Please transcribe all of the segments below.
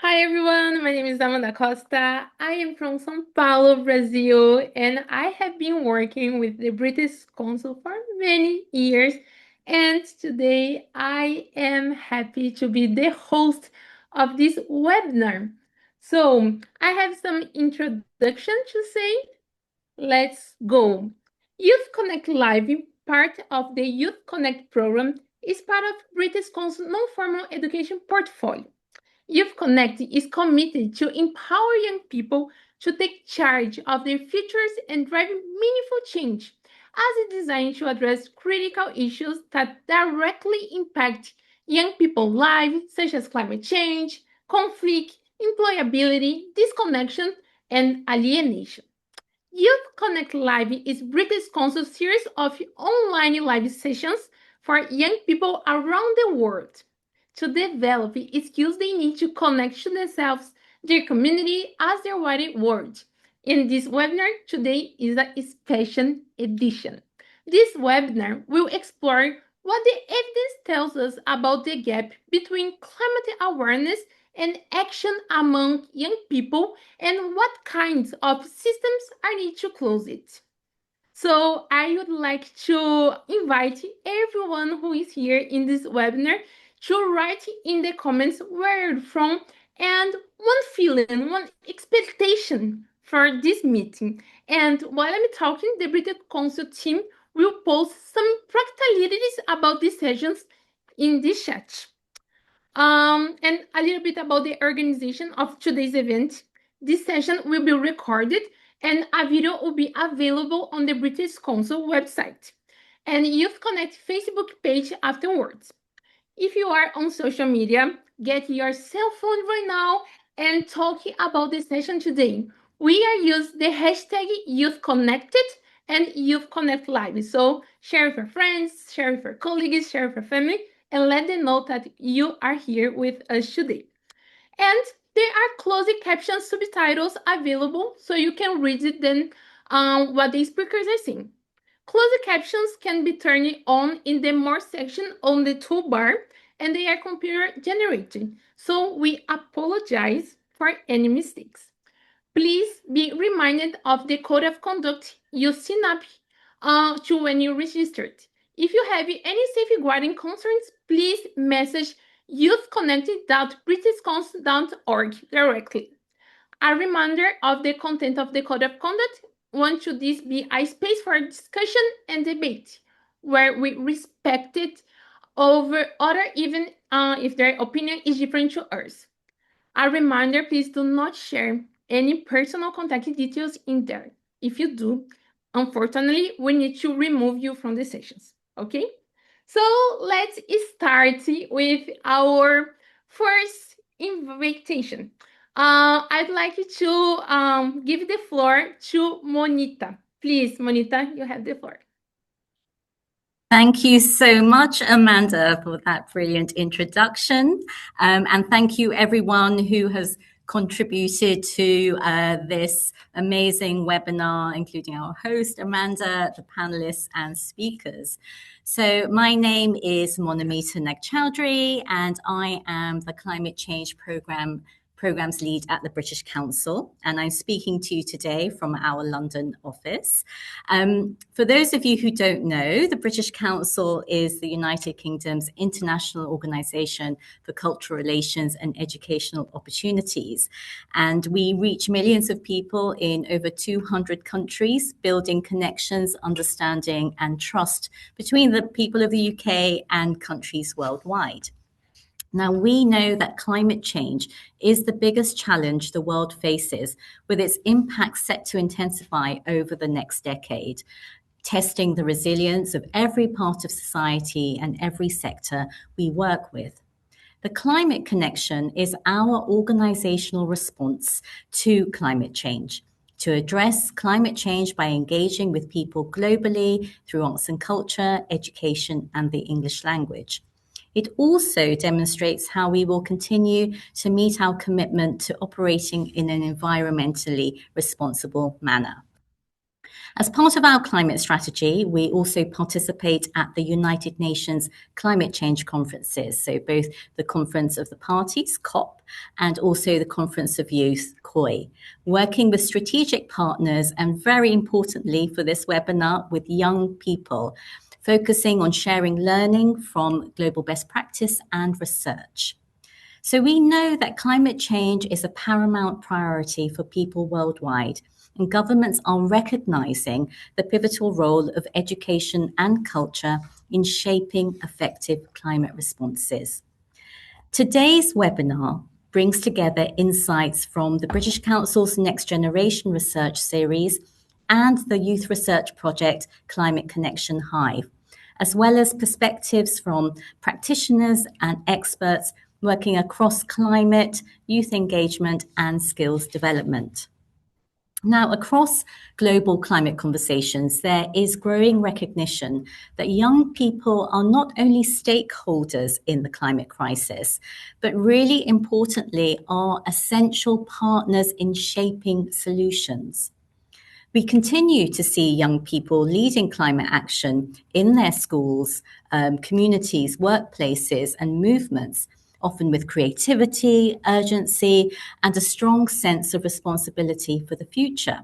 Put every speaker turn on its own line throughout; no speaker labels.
Hi everyone, my name is Amanda Costa. I am from São Paulo, Brazil, and I have been working with the British Council for many years. And today I am happy to be the host of this webinar. So I have some introduction to say. Let's go. Youth Connect Live, part of the Youth Connect program, is part of British Council non-formal education portfolio. Youth Connect is committed to empower young people to take charge of their futures and drive meaningful change, as it's designed to address critical issues that directly impact young people's lives, such as climate change, conflict, employability, disconnection, and alienation. Youth Connect Live is British Council's series of online live sessions for young people around the world to develop skills they need to connect to themselves, their community, as their wider world. In this webinar today is a special edition. This webinar will explore what the evidence tells us about the gap between climate awareness and action among young people and what kinds of systems are needed to close it. So I would like to invite everyone who is here in this webinar to write in the comments where you're from and one feeling, one expectation for this meeting. And while I'm talking, the British Council team will post some practicalities about these sessions in this chat. And a little bit about the organization of today's event. This session will be recorded and a video will be available on the British Council website and Youth Connect Facebook page afterwards. If you are on social media, get your cell phone right now and talking about the session today. We are use the hashtag Youth Connected and Youth Connect Live. So share with your friends, share with your colleagues, share with your family, and let them know that you are here with us today. And there are closed caption subtitles available so you can read it then what the speakers are saying. Closed captions can be turned on in the More section on the toolbar, and they are computer generated. So we apologize for any mistakes. Please be reminded of the code of conduct you sign up to when you registered. If you have any safeguarding concerns, please message youthconnected.britishcouncil.org directly. A reminder of the content of the code of conduct. Want should this be a space for discussion and debate, where we respect it over other even if their opinion is different to ours. A reminder, please do not share any personal contact details in there. If you do, unfortunately, we need to remove you from the sessions, okay? So let's start with our first invitation. I'd like to give the floor to Monita. Please, Monita, you have the floor.
Thank you so much, Amanda, for that brilliant introduction. And thank you everyone who has contributed to this amazing webinar, including our host, Amanda, the panelists and speakers. So my name is Monamita Nag-Chowdhury, and I am the Climate Change Programs Lead at the British Council, and I'm speaking to you today from our London office. For those of you who don't know, the British Council is the United Kingdom's international organisation for cultural relations and educational opportunities, and we reach millions of people in over 200 countries, building connections, understanding and trust between the people of the UK and countries worldwide. Now, we know that climate change is the biggest challenge the world faces, with its impact set to intensify over the next decade, testing the resilience of every part of society and every sector we work with. The Climate Connection is our organizational response to climate change, to address climate change by engaging with people globally through arts and culture, education, and the English language. It also demonstrates how we will continue to meet our commitment to operating in an environmentally responsible manner. As part of our climate strategy, we also participate at the United Nations climate change conferences, so both the Conference of the Parties, COP, and also the Conference of Youth, COI, working with strategic partners and, very importantly for this webinar, with young people, focusing on sharing learning from global best practice and research. So we know that climate change is a paramount priority for people worldwide, and governments are recognizing the pivotal role of education and culture in shaping effective climate responses. Today's webinar brings together insights from the British Council's Next Generation Research Series and the youth research project Climate Connection Hive, as well as perspectives from practitioners and experts working across climate, youth engagement, and skills development. Now, across global climate conversations, there is growing recognition that young people are not only stakeholders in the climate crisis, but really importantly, are essential partners in shaping solutions. We continue to see young people leading climate action in their schools, communities, workplaces, and movements, often with creativity, urgency, and a strong sense of responsibility for the future.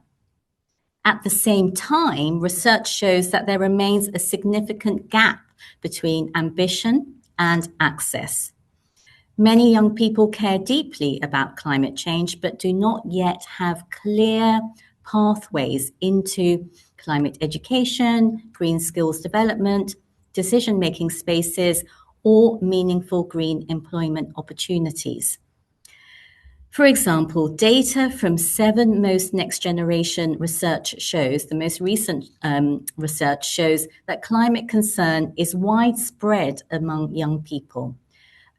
At the same time, research shows that there remains a significant gap between ambition and access. Many young people care deeply about climate change, but do not yet have clear pathways into climate education, green skills development, decision-making spaces, or meaningful green employment opportunities. For example, data from 7 most next generation research shows, the most recent research shows that climate concern is widespread among young people.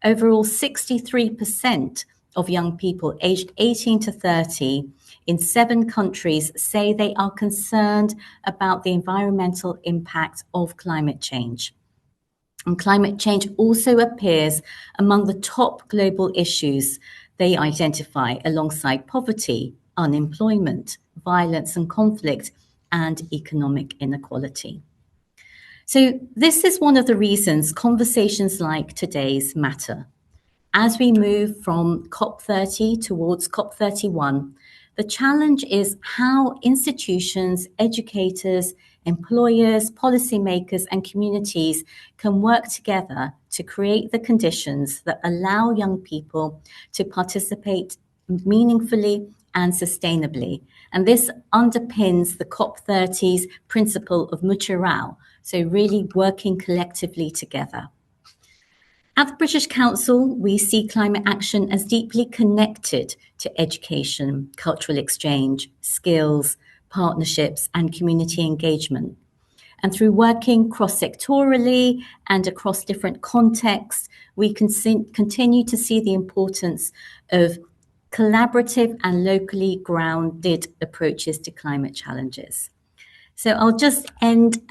Overall, 63% of young people aged 18 to 30 in 7 countries say they are concerned about the environmental impact of climate change. And climate change also appears among the top global issues they identify alongside poverty, unemployment, violence and conflict, and economic inequality. So this is one of the reasons conversations like today's matter. As we move from COP30 towards COP31, the challenge is how institutions, educators, employers, policymakers, and communities can work together to create the conditions that allow young people to participate meaningfully and sustainably. And this underpins the COP30's principle of mutual, so really working collectively together. At the British Council, we see climate action as deeply connected to education, cultural exchange, skills, partnerships, and community engagement. And through working cross-sectorally and across different contexts, we can continue to see the importance of collaborative and locally grounded approaches to climate challenges. So I'll just end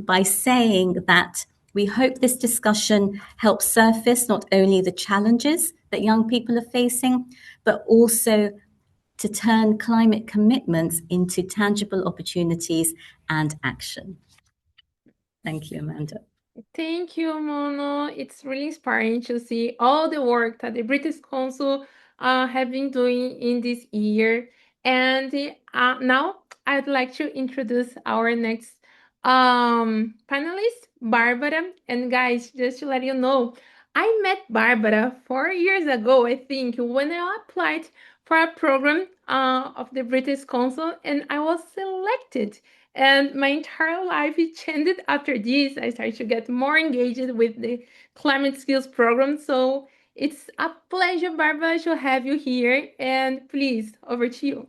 by saying that we hope this discussion helps surface not only the challenges that young people are facing, but also to turn climate commitments into tangible opportunities and action. Thank you, Amanda.
Thank you, Mono. It's really inspiring to see all the work that the British Council have been doing in this year. And now I'd like to introduce our next panelist, Barbara. And guys, just to let you know, I met Barbara 4 years ago, I think, when I applied for a program of the British Council, and I was selected. And my entire life it changed after this. I started to get more engaged with the climate skills program. So it's a pleasure, Barbara, to have you here. And please, over to you.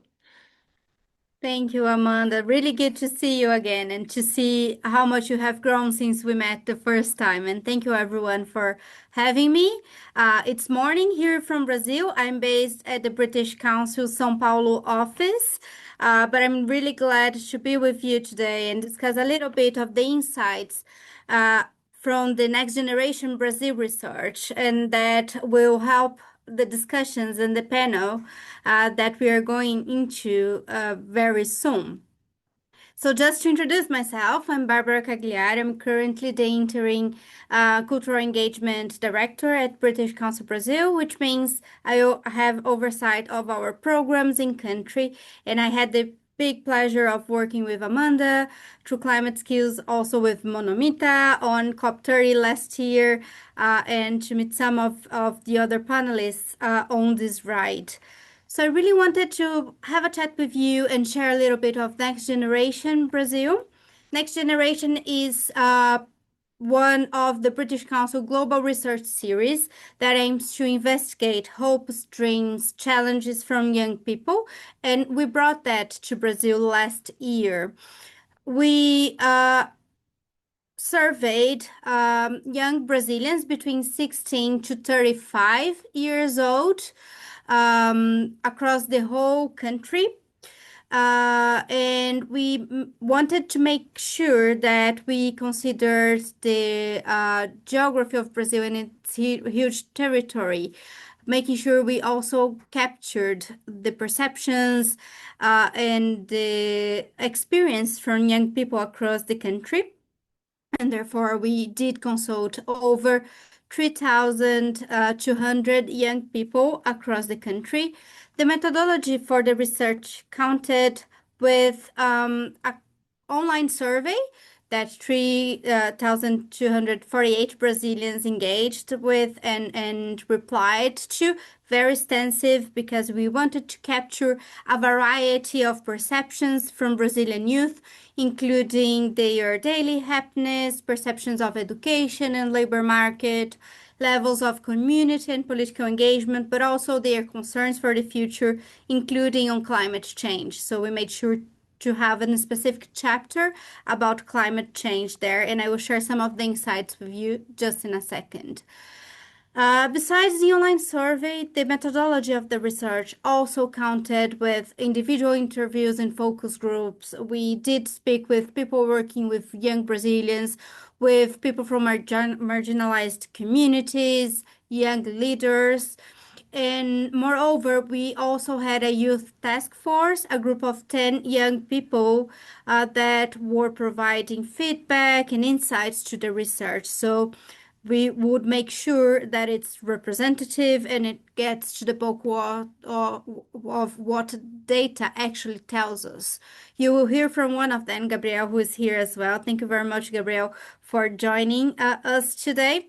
Thank you, Amanda. Really good to see you again and to see how much you have grown since we met the first time. And thank you, everyone, for having me. It's morning here from Brazil. I'm based at the British Council São Paulo office, but I'm really glad to be with you today and discuss a little bit of the insights from the Next Generation Brazil research, and that will help the discussions and the panel that we are going into very soon. So, just to introduce myself, I'm Barbara Cagliari. I'm currently the interim cultural engagement director at British Council Brazil, which means have oversight of our programs in country. And I had the big pleasure of working with Amanda through climate skills, also with Monomita on COP30 last year, and to meet some of the other panelists on this ride. So I really wanted to have a chat with you and share a little bit of Next Generation Brazil. Next Generation is one of the British Council Global Research Series that aims to investigate hopes, dreams, challenges from young people, and we brought that to Brazil last year. We surveyed young Brazilians between 16 to 35 years old across the whole country. And we wanted to make sure that we considered the geography of Brazil and its huge territory, making sure we also captured the perceptions and the experience from young people across the country. And therefore, we did consult over 3,200 young people across the country. The methodology for the research counted with an online survey that 3,248 Brazilians engaged with and replied to. Very extensive because we wanted to capture a variety of perceptions from Brazilian youth, including their daily happiness, perceptions of education and labor market, levels of community and political engagement, but also their concerns for the future, including on climate change. So we made sure to have a specific chapter about climate change there, and I will share some of the insights with you just in a second. Besides the online survey, the methodology of the research also counted with individual interviews and focus groups. We did speak with people working with young Brazilians, with people from marginalized communities, young leaders. And moreover, we also had a youth task force, a group of 10 young people that were providing feedback and insights to the research. So we would make sure that it's representative and it gets to the bulk of what data actually tells us. You will hear from one of them, Gabriel, who is here as well. Thank you very much, Gabriel, for joining us today.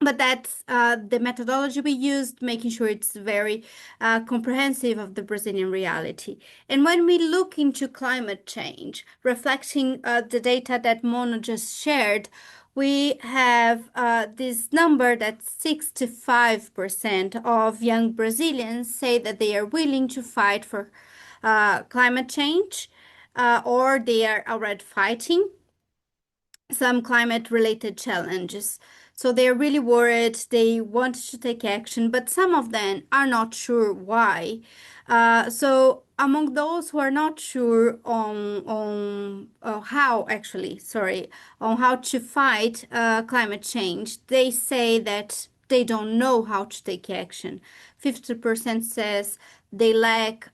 But that's the methodology we used, making sure it's very comprehensive of the Brazilian reality. And when we look into climate change, reflecting the data that Mono just shared, we have this number that 65% of young Brazilians say that they are willing to fight for climate change or they are already fighting some climate related challenges. So they're really worried, they want to take action, but some of them are not sure why. So among those who are not sure on how actually, sorry, on how to fight climate change, they say that they don't know how to take action. 50% says they lack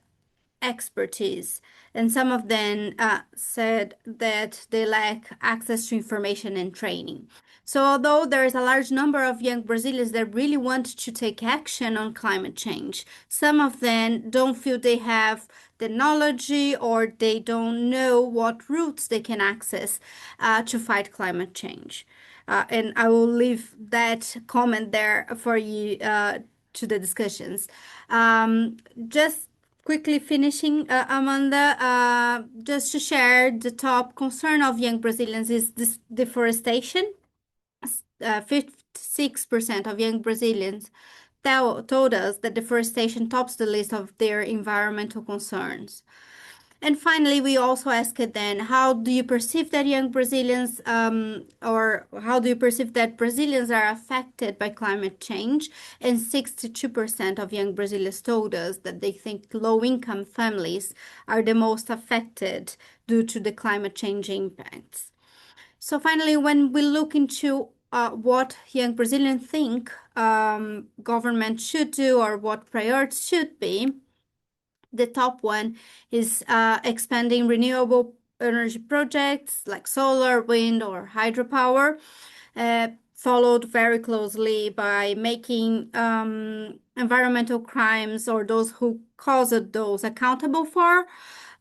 expertise, and some of them said that they lack access to information and training. So, although there is a large number of young Brazilians that really want to take action on climate change, some of them don't feel they have the knowledge or they don't know what routes they can access to fight climate change. And I will leave that comment there for you to the discussions. Just quickly finishing, Amanda, just to share the top concern of young Brazilians is this deforestation. 56% of young Brazilians told us that deforestation tops the list of their environmental concerns. And finally, we also asked then, how do you perceive that young Brazilians, or how do you perceive that Brazilians are affected by climate change? And 62% of young Brazilians told us that they think low-income families are the most affected due to the climate change impacts. So finally, when we look into what young Brazilians think government should do or what priorities should be, the top one is expanding renewable energy projects like solar, wind, or hydropower, followed very closely by making environmental crimes or those who caused those accountable for,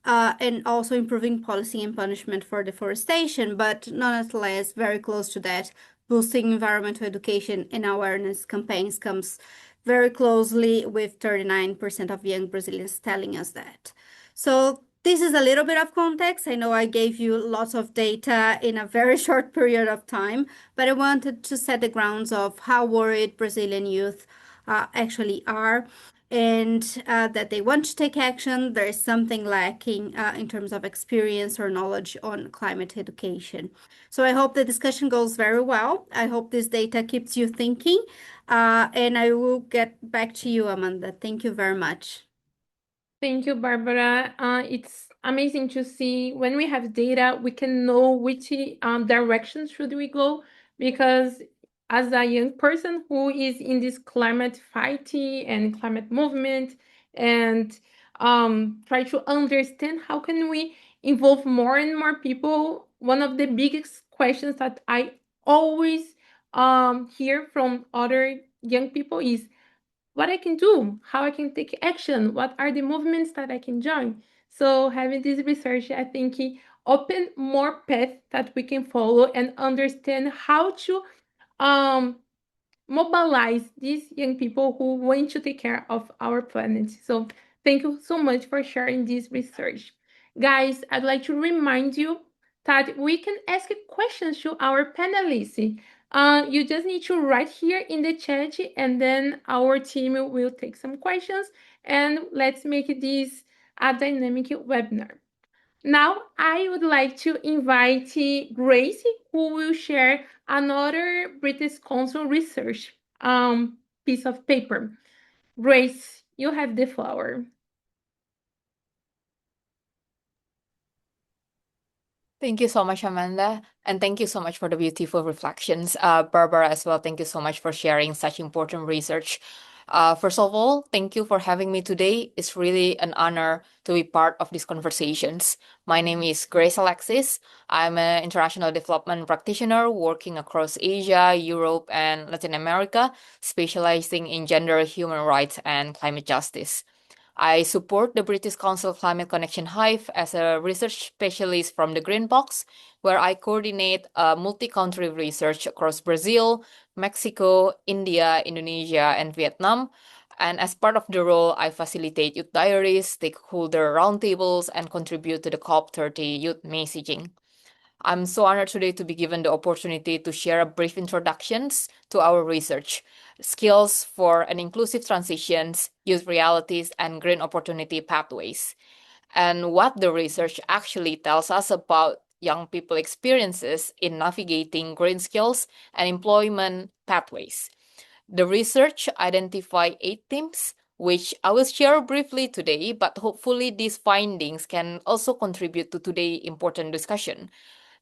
and also improving policy and punishment for deforestation, but nonetheless, very close to that, boosting environmental education and awareness campaigns comes very closely, with 39% of young Brazilians telling us that. So this is a little bit of context. I know I gave you lots of data in a very short period of time, but I wanted to set the grounds of how worried Brazilian youth actually are, and that they want to take action. There is something lacking in terms of experience or knowledge on climate education. So I hope the discussion goes very well. I hope this data keeps you thinking, and I will get back to you, Amanda. Thank you very much.
Thank you, Barbara. It's amazing to see when we have data, we can know which direction should we go, because as a young person who is in this climate fighting and climate movement, and try to understand how can we involve more and more people, one of the biggest questions that I always hear from other young people is what I can do, how I can take action, what are the movements that I can join. So having this research, I think it open more paths that we can follow and understand how to um mobilize these young people who want to take care of our planet. So thank you so much for sharing this research. Guys, I'd like to remind you that we can ask questions to our panelists. You just need to write here in the chat, and then our team will take some questions, and let's make this a dynamic webinar. Now, I would like to invite Grace, who will share another British Council research piece of paper. Grace, you have the floor.
Thank you so much, Amanda. And thank you so much for the beautiful reflections. Barbara, as well, thank you so much for sharing such important research. First of all, thank you for having me today. It's really an honor to be part of these conversations. My name is Grace Alexis. I'm an international development practitioner working across Asia, Europe, and Latin America, specializing in gender, human rights, and climate justice. I support the British Council Climate Connection Hive as a research specialist from the Green Box, where I coordinate multi-country research across Brazil, Mexico, India, Indonesia, and Vietnam. And as part of the role, I facilitate youth diaries, stakeholder roundtables, and contribute to the COP30 youth messaging. I'm so honored today to be given the opportunity to share a brief introductions to our research, skills for an inclusive transitions, youth realities, and green opportunity pathways, and what the research actually tells us about young people experiences in navigating green skills and employment pathways. The research identified 8 themes, which I will share briefly today, but hopefully these findings can also contribute to today's important discussion.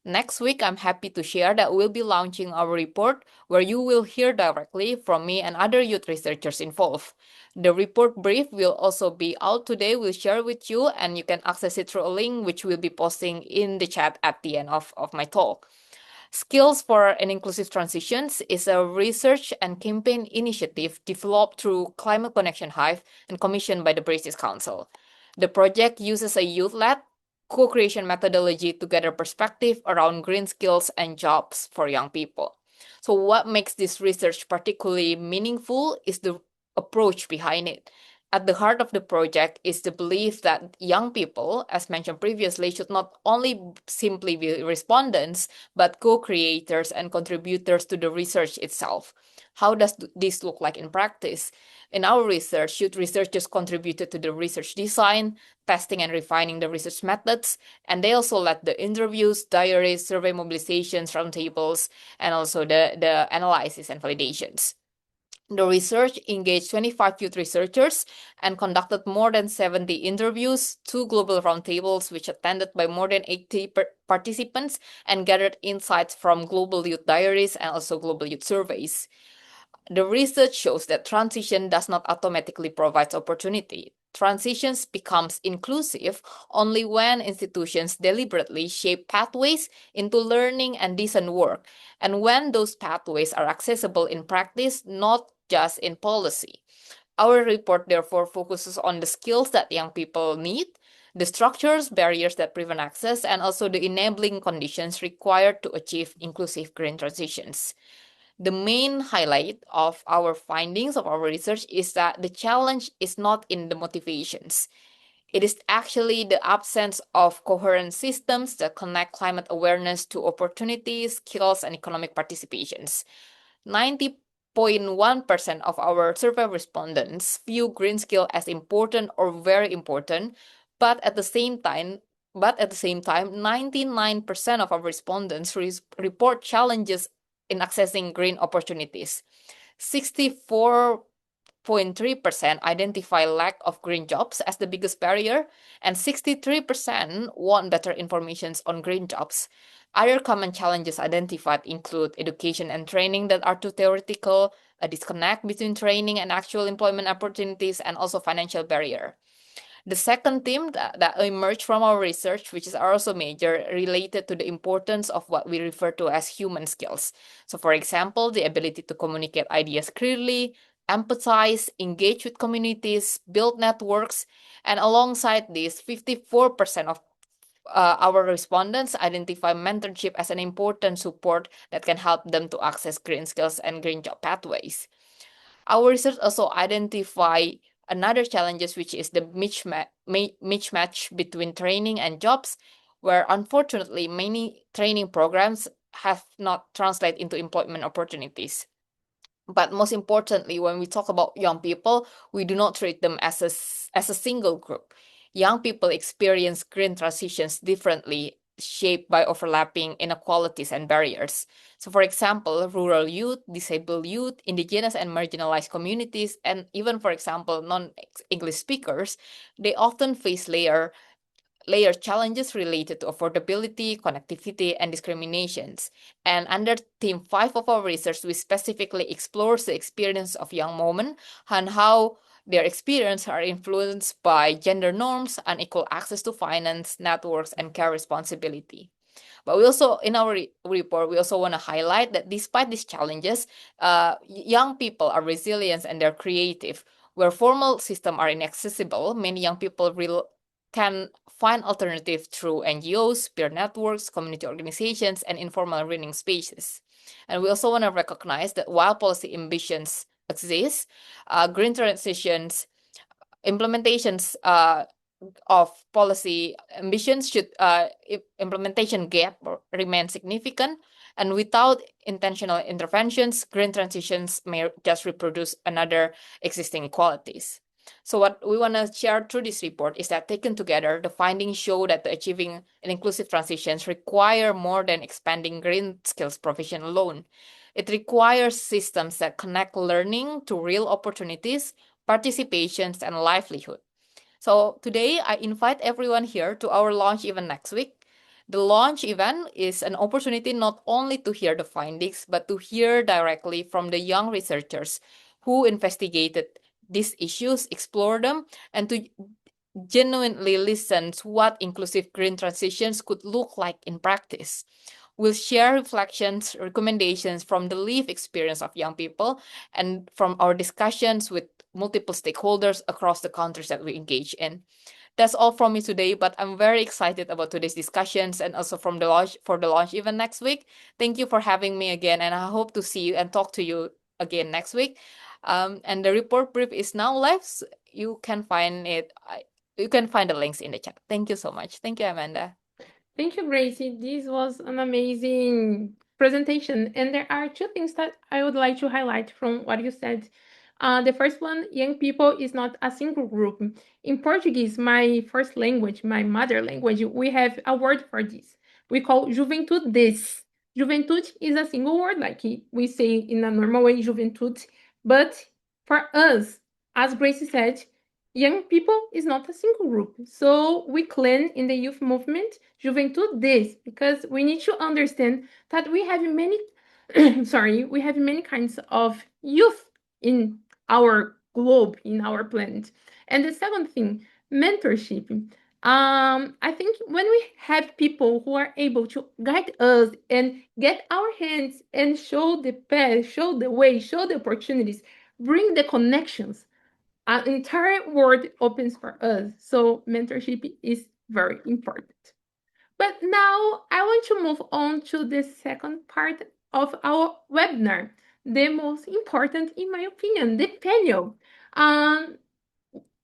Next week, I'm happy to share that we'll be launching our report where you will hear directly from me and other youth researchers involved. The report brief will also be out today. We'll share with you, and you can access it through a link which we'll be posting in the chat at the end of my talk. Skills for an Inclusive Transitions is a research and campaign initiative developed through Climate Connection Hive and commissioned by the British Council. The project uses a youth-led co-creation methodology to gather perspective around green skills and jobs for young people. So what makes this research particularly meaningful is the approach behind it. At the heart of the project is the belief that young people, as mentioned previously, should not only simply be respondents, but co-creators and contributors to the research itself. How does this look like in practice? In our research, youth researchers contributed to the research design, testing and refining the research methods, and they also led the interviews, diaries, survey mobilizations, roundtables, and also the analysis and validations. The research engaged 25 youth researchers and conducted more than 70 interviews, 2 global roundtables, which attended by more than 80 participants, and gathered insights from global youth diaries and also global youth surveys. The research shows that transition does not automatically provide opportunity. transitions becomes inclusive only when institutions deliberately shape pathways into learning and decent work, and when those pathways are accessible in practice, not just in policy. Our report therefore focuses on the skills that young people need, the structures, barriers that prevent access, and also the enabling conditions required to achieve inclusive green transitions. The main highlight of our findings of our research is that the challenge is not in the motivations. It is actually the absence of coherent systems that connect climate awareness to opportunities, skills, and economic participations. 90.1% of our survey respondents view green skill as important or very important, but at the same time, 99% of our respondents report challenges in accessing green opportunities. 64.3% identify lack of green jobs as the biggest barrier, and 63% want better information on green jobs. Other common challenges identified include education and training that are too theoretical, a disconnect between training and actual employment opportunities, and also financial barrier. The second theme that emerged from our research, which is also major, related to the importance of what we refer to as human skills. So, for example, the ability to communicate ideas clearly, empathize, engage with communities, build networks, and alongside this, 54% of our respondents identify mentorship as an important support that can help them to access green skills and green job pathways. Our research also identify another challenges, which is the mismatch between training and jobs, where unfortunately many training programs have not translated into employment opportunities. But most importantly, when we talk about young people, we do not treat them as a single group. Young people experience green transitions differently, shaped by overlapping inequalities and barriers. So, for example, rural youth, disabled youth, indigenous and marginalized communities, and even, for example, non-English speakers, they often face layer challenges related to affordability, connectivity, and discriminations. And under theme 5 of our research, we specifically explores the experience of young women and how their experience are influenced by gender norms, unequal access to finance, networks, and care responsibility. But we also, in our report, we also want to highlight that despite these challenges, young people are resilient and they're creative. Where formal systems are inaccessible, many young people can find alternatives through NGOs, peer networks, community organizations, and informal learning spaces. And we also want to recognize that while policy ambitions exist, green transitions implementations of policy ambitions should implementation gap remain significant, and without intentional interventions, green transitions may just reproduce another existing inequalities. So what we want to share through this report is that taken together, the findings show that achieving an inclusive transitions require more than expanding green skills provision alone. It requires systems that connect learning to real opportunities, participations, and livelihood. So today, I invite everyone here to our launch event next week. The launch event is an opportunity not only to hear the findings, but to hear directly from the young researchers who investigated these issues, explore them, and to genuinely listen to what inclusive green transitions could look like in practice. We'll share reflections, recommendations from the lived experience of young people and from our discussions with multiple stakeholders across the countries that we engage in. That's all from me today, but I'm very excited about today's discussions and also from the launch event next week. Thank you for having me again, and I hope to see you and talk to you again next week. And the report brief is now live. So you can find it. You can find the links in the chat. Thank you so much. Thank you, Amanda.
Thank you, Gracie. This was an amazing presentation. And there are two things that I would like to highlight from what you said. The first one, young people is not a single group. In Portuguese, my first language, my mother language, we have a word for this. We call juventudes. Juventude is a single word, like we say in a normal way, juventude. But for us, as Gracie said, young people is not a single group. So we claim in the youth movement Juventude this because we need to understand that we have many sorry, we have many kinds of youth in our globe, in our planet. And the second thing, mentorship. I think when we have people who are able to guide us and get our hands and show the path, show the way, show the opportunities, bring the connections, an entire world opens for us. So mentorship is very important. But now I want to move on to the second part of our webinar, the most important, in my opinion, the panel. Um,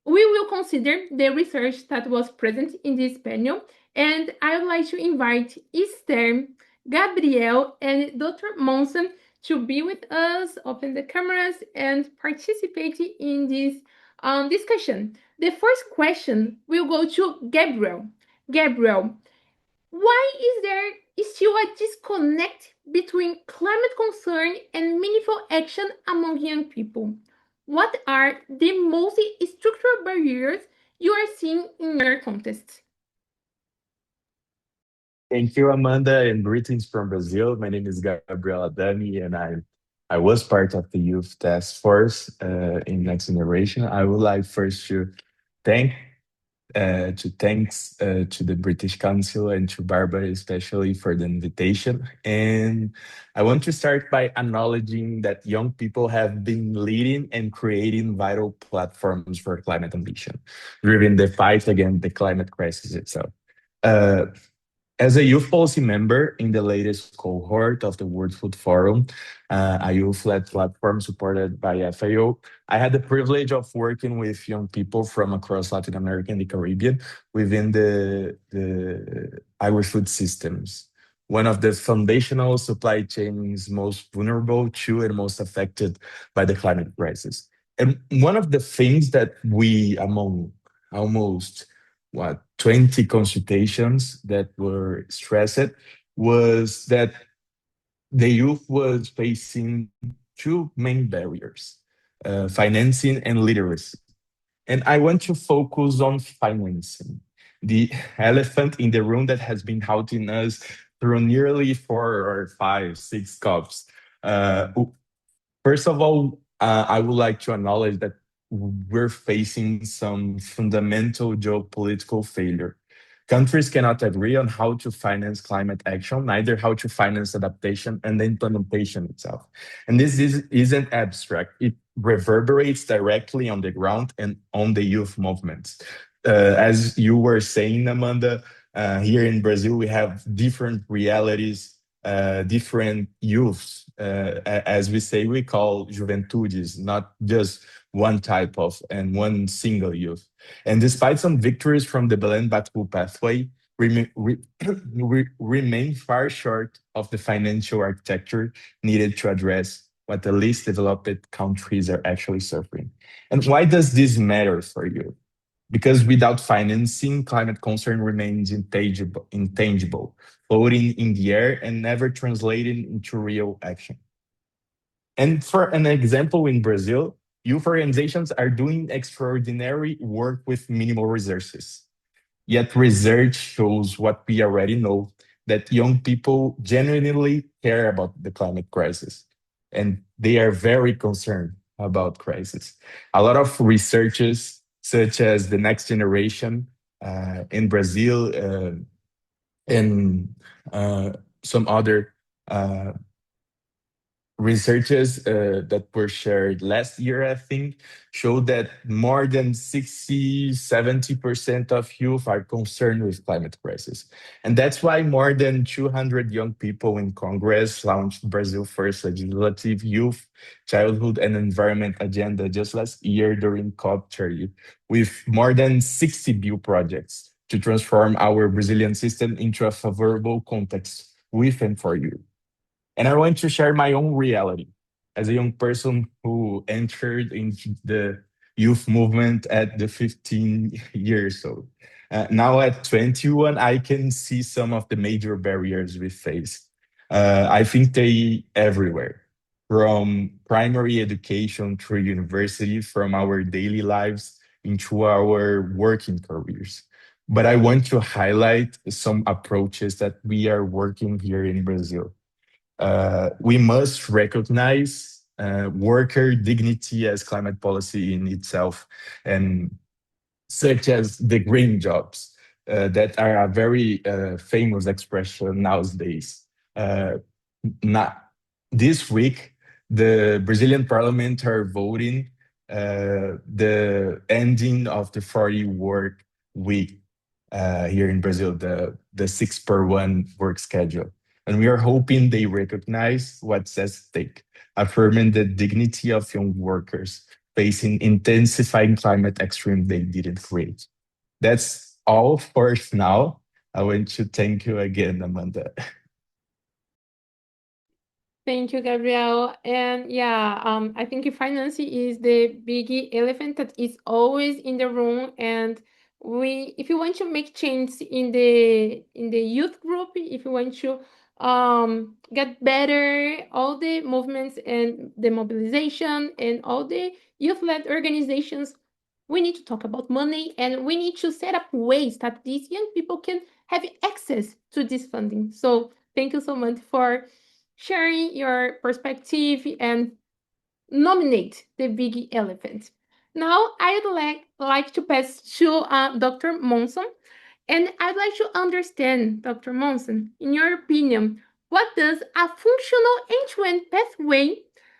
we will consider the research that was present in this panel, and I would like to invite Esther, Gabriel, and Dr. Monson to be with us, open the cameras, and participate in this discussion. The first question will go to Gabriel. Gabriel, why is there still a disconnect between climate concern and meaningful action among young people? What are the most structural barriers you are seeing in your context?
Thank you, Amanda, and greetings from Brazil. My name is Gabriel Adami, and I was part of the Youth Task Force in Next Generation. I would like first thank thanks to the British Council and to Barbara especially for the invitation. And I want to start by acknowledging that young people have been leading and creating vital platforms for climate ambition, driving the fight against the climate crisis itself. Uh, as a youth policy member in the latest cohort of the World Food Forum, a youth-led platform supported by FAO, I had the privilege of working with young people from across Latin America and the Caribbean within the agri-food systems, one of the foundational supply chains most vulnerable to and most affected by the climate crisis. And one of the things that we, among almost 20 consultations that were stressed was that the youth was facing two main barriers, financing and literacy. And I want to focus on financing, the elephant in the room that has been haunting us through nearly 4 or 5, 6 cups. Uh, First of all, I would like to acknowledge that we're facing some fundamental geopolitical failure. Countries cannot agree on how to finance climate action, neither how to finance adaptation and the implementation itself. And isn't abstract, it reverberates directly on the ground and on the youth movements. As you were saying, Amanda, here in Brazil, we have different realities, different youths, as we say, we call juventudes, not just one type of and one single youth. And despite some victories from the Belém Batu pathway, we remain far short of the financial architecture needed to address what the least developed countries are actually suffering. And why does this matter for you? Because without financing, climate concern remains intangible, floating in the air and never translating into real action. And for an example, in Brazil, youth organizations are doing extraordinary work with minimal resources. Yet research shows what we already know, that young people genuinely care about the climate crisis and they are very concerned about crisis. A lot of researchers, such as the Next Generation in Brazil and uh, some other uh, researches that were shared last year, I think, showed that more than 60, 70% of youth are concerned with climate crisis. And that's why more than 200 young people in Congress launched Brazil's first legislative youth, childhood, and environment agenda just last year during COP30, with more than 60 bill projects to transform our Brazilian system into a favorable context with and for you. And I want to share my own reality as a young person who entered into the youth movement at the 15 years old. Now at 21, I can see some of the major barriers we face. I think they everywhere, from primary education through university, from our daily lives into our working careers. But I want to highlight some approaches that we are working here in Brazil. We must recognize worker dignity as climate policy in itself, and such as the green jobs that are a very famous expression nowadays. Uh, not, this week, the Brazilian parliament are voting the ending of the 40 work week here in Brazil, the 6 per 1 work schedule. And we are hoping they recognize what's at stake, affirming the dignity of young workers facing intensifying climate extreme they didn't create. That's all for now. I want to thank you again, Amanda.
Thank you, Gabriel. And yeah, I think finance is the big elephant that is always in the room. And if you want to make change in the youth group, if you want to get better, all the movements and the mobilization and all the youth-led organizations, we need to talk about money, and we need to set up ways that these young people can have access to this funding. So thank you so much for sharing your perspective and nominate the big elephant. Now, I'd like to pass to Dr. Monson, and I'd like to understand, Dr. Monson, in your opinion, what does a functional end-to-end pathway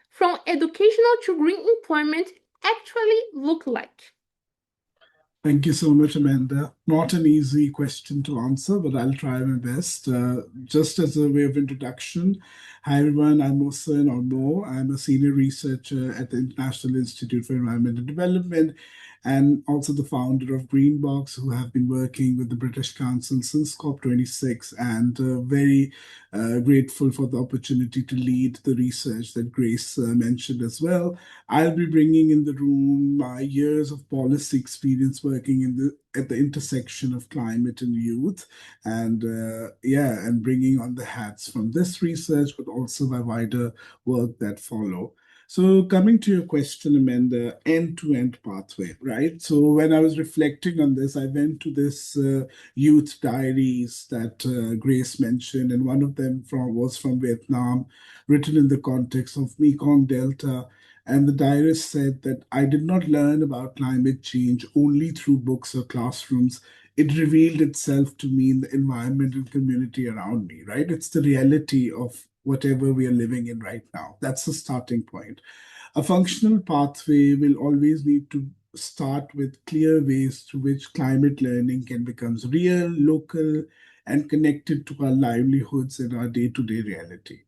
from educational to green employment actually look like?
Thank you so much, Amanda. Not an easy question to answer, but I'll try my best. Just as a way of introduction, hi everyone, I'm Mohsen or Mo. I'm a senior researcher at the International Institute for Environmental Development and also the founder of Greenbox, who have been working with the British Council since COP26, and very grateful for the opportunity to lead the research that Grace mentioned as well. I'll be bringing in the room my years of policy experience working at the intersection of climate and youth, and and bringing on the hats from this research, but also my wider work that follow. So coming to your question, Amanda, end-to-end pathway, right? So when I was reflecting on this, I went to this youth diaries that Grace mentioned, and one of them was from Vietnam, written in the context of Mekong Delta. And the diarist said that I did not learn about climate change only through books or classrooms. It revealed itself to me in the environment and community around me, right? It's the reality of whatever we are living in right now. That's the starting point. A functional pathway will always need to start with clear ways through which climate learning can become real, local, and connected to our livelihoods and our day-to-day reality.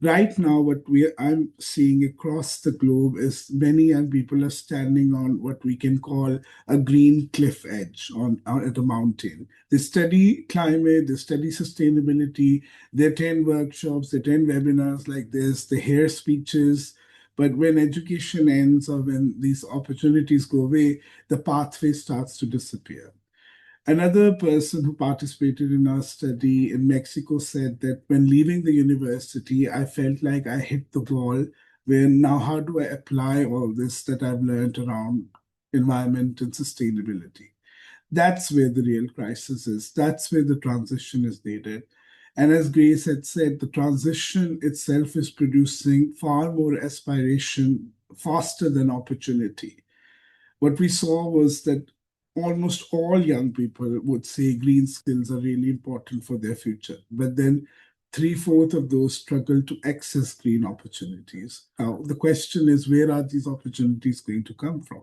Right now, I'm seeing across the globe is many young people are standing on what we can call a green cliff edge at a mountain. They study climate, they study sustainability, they attend workshops, they attend webinars like this, they hear speeches. But when education ends or when these opportunities go away, the pathway starts to disappear. Another person who participated in our study in Mexico said that when leaving the university, I felt like I hit the wall where now how do I apply all this that I've learned around environment and sustainability? That's where the real crisis is. That's where the transition is needed. And as Grace had said, the transition itself is producing far more aspiration faster than opportunity. What we saw was that almost all young people would say green skills are really important for their future. But then three-fourths of those struggle to access green opportunities. Now, the question is, where are these opportunities going to come from?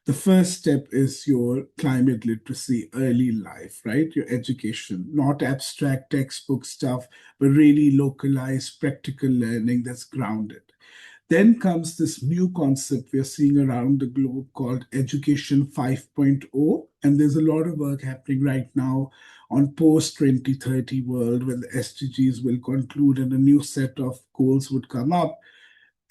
The first step is your climate literacy early in life, right? Your education, not abstract textbook stuff, but really localized practical learning that's grounded. Then comes this new concept we are seeing around the globe called Education 5.0. And there's a lot of work happening right now on post 2030 world when the SDGs will conclude and a new set of goals would come up.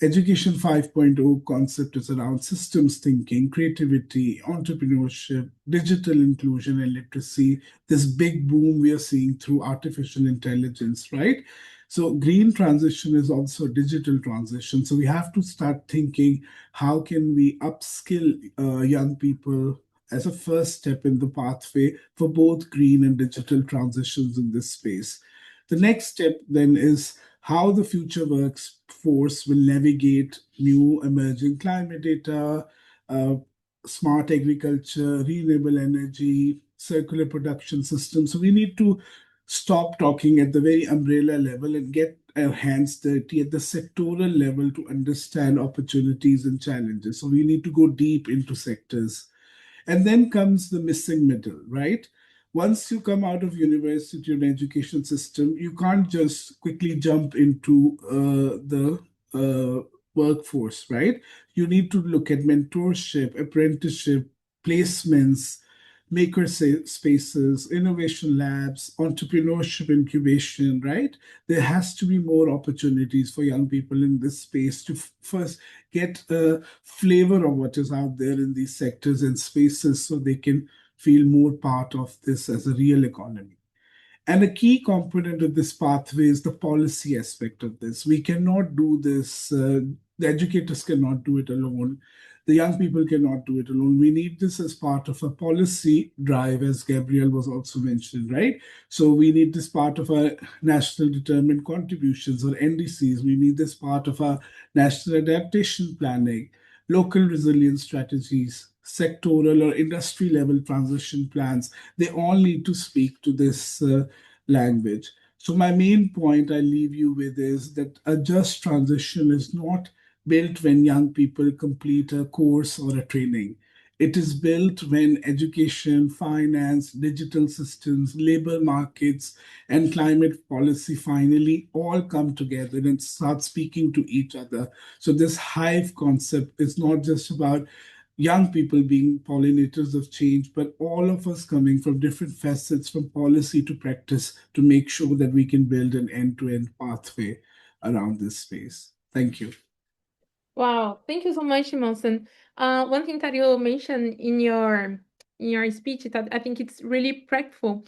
Education 5.0 concept is around systems thinking, creativity, entrepreneurship, digital inclusion, and literacy. This big boom we are seeing through artificial intelligence, right? So green transition is also digital transition. So we have to start thinking, how can we upskill young people as a first step in the pathway for both green and digital transitions in this space? The next step then is how the future works workforce will navigate new emerging climate data, uh, smart agriculture, renewable energy, circular production systems. So we need to stop talking at the very umbrella level and get our hands dirty at the sectoral level to understand opportunities and challenges. So we need to go deep into sectors. And then comes the missing middle, right? Once you come out of university and education system, you can't just quickly jump into the workforce, right? You need to look at mentorship, apprenticeship, placements, maker spaces, innovation labs, entrepreneurship incubation, right? There has to be more opportunities for young people in this space to first get a flavor of what is out there in these sectors and spaces so they can feel more part of this as a real economy. And a key component of this pathway is the policy aspect of this. We cannot do this, the educators cannot do it alone. The young people cannot do it alone. We need this as part of a policy drive, as Gabriel was also mentioned, right? So we need this part of our national determined contributions or NDCs. We need this part of our national adaptation planning, local resilience strategies, sectoral or industry level transition plans. They all need to speak to this language. So, my main point I leave you with is that a just transition is not built when young people complete a course or a training. It is built when education, finance, digital systems, labor markets, and climate policy finally all come together and start speaking to each other. So, this hive concept is not just about young people being pollinators of change, but all of us coming from different facets, from policy to practice, to make sure that we can build an end-to-end pathway around this space. Thank you.
Wow, thank you so much, Monson. One thing that you mentioned in your speech that I think it's really practical.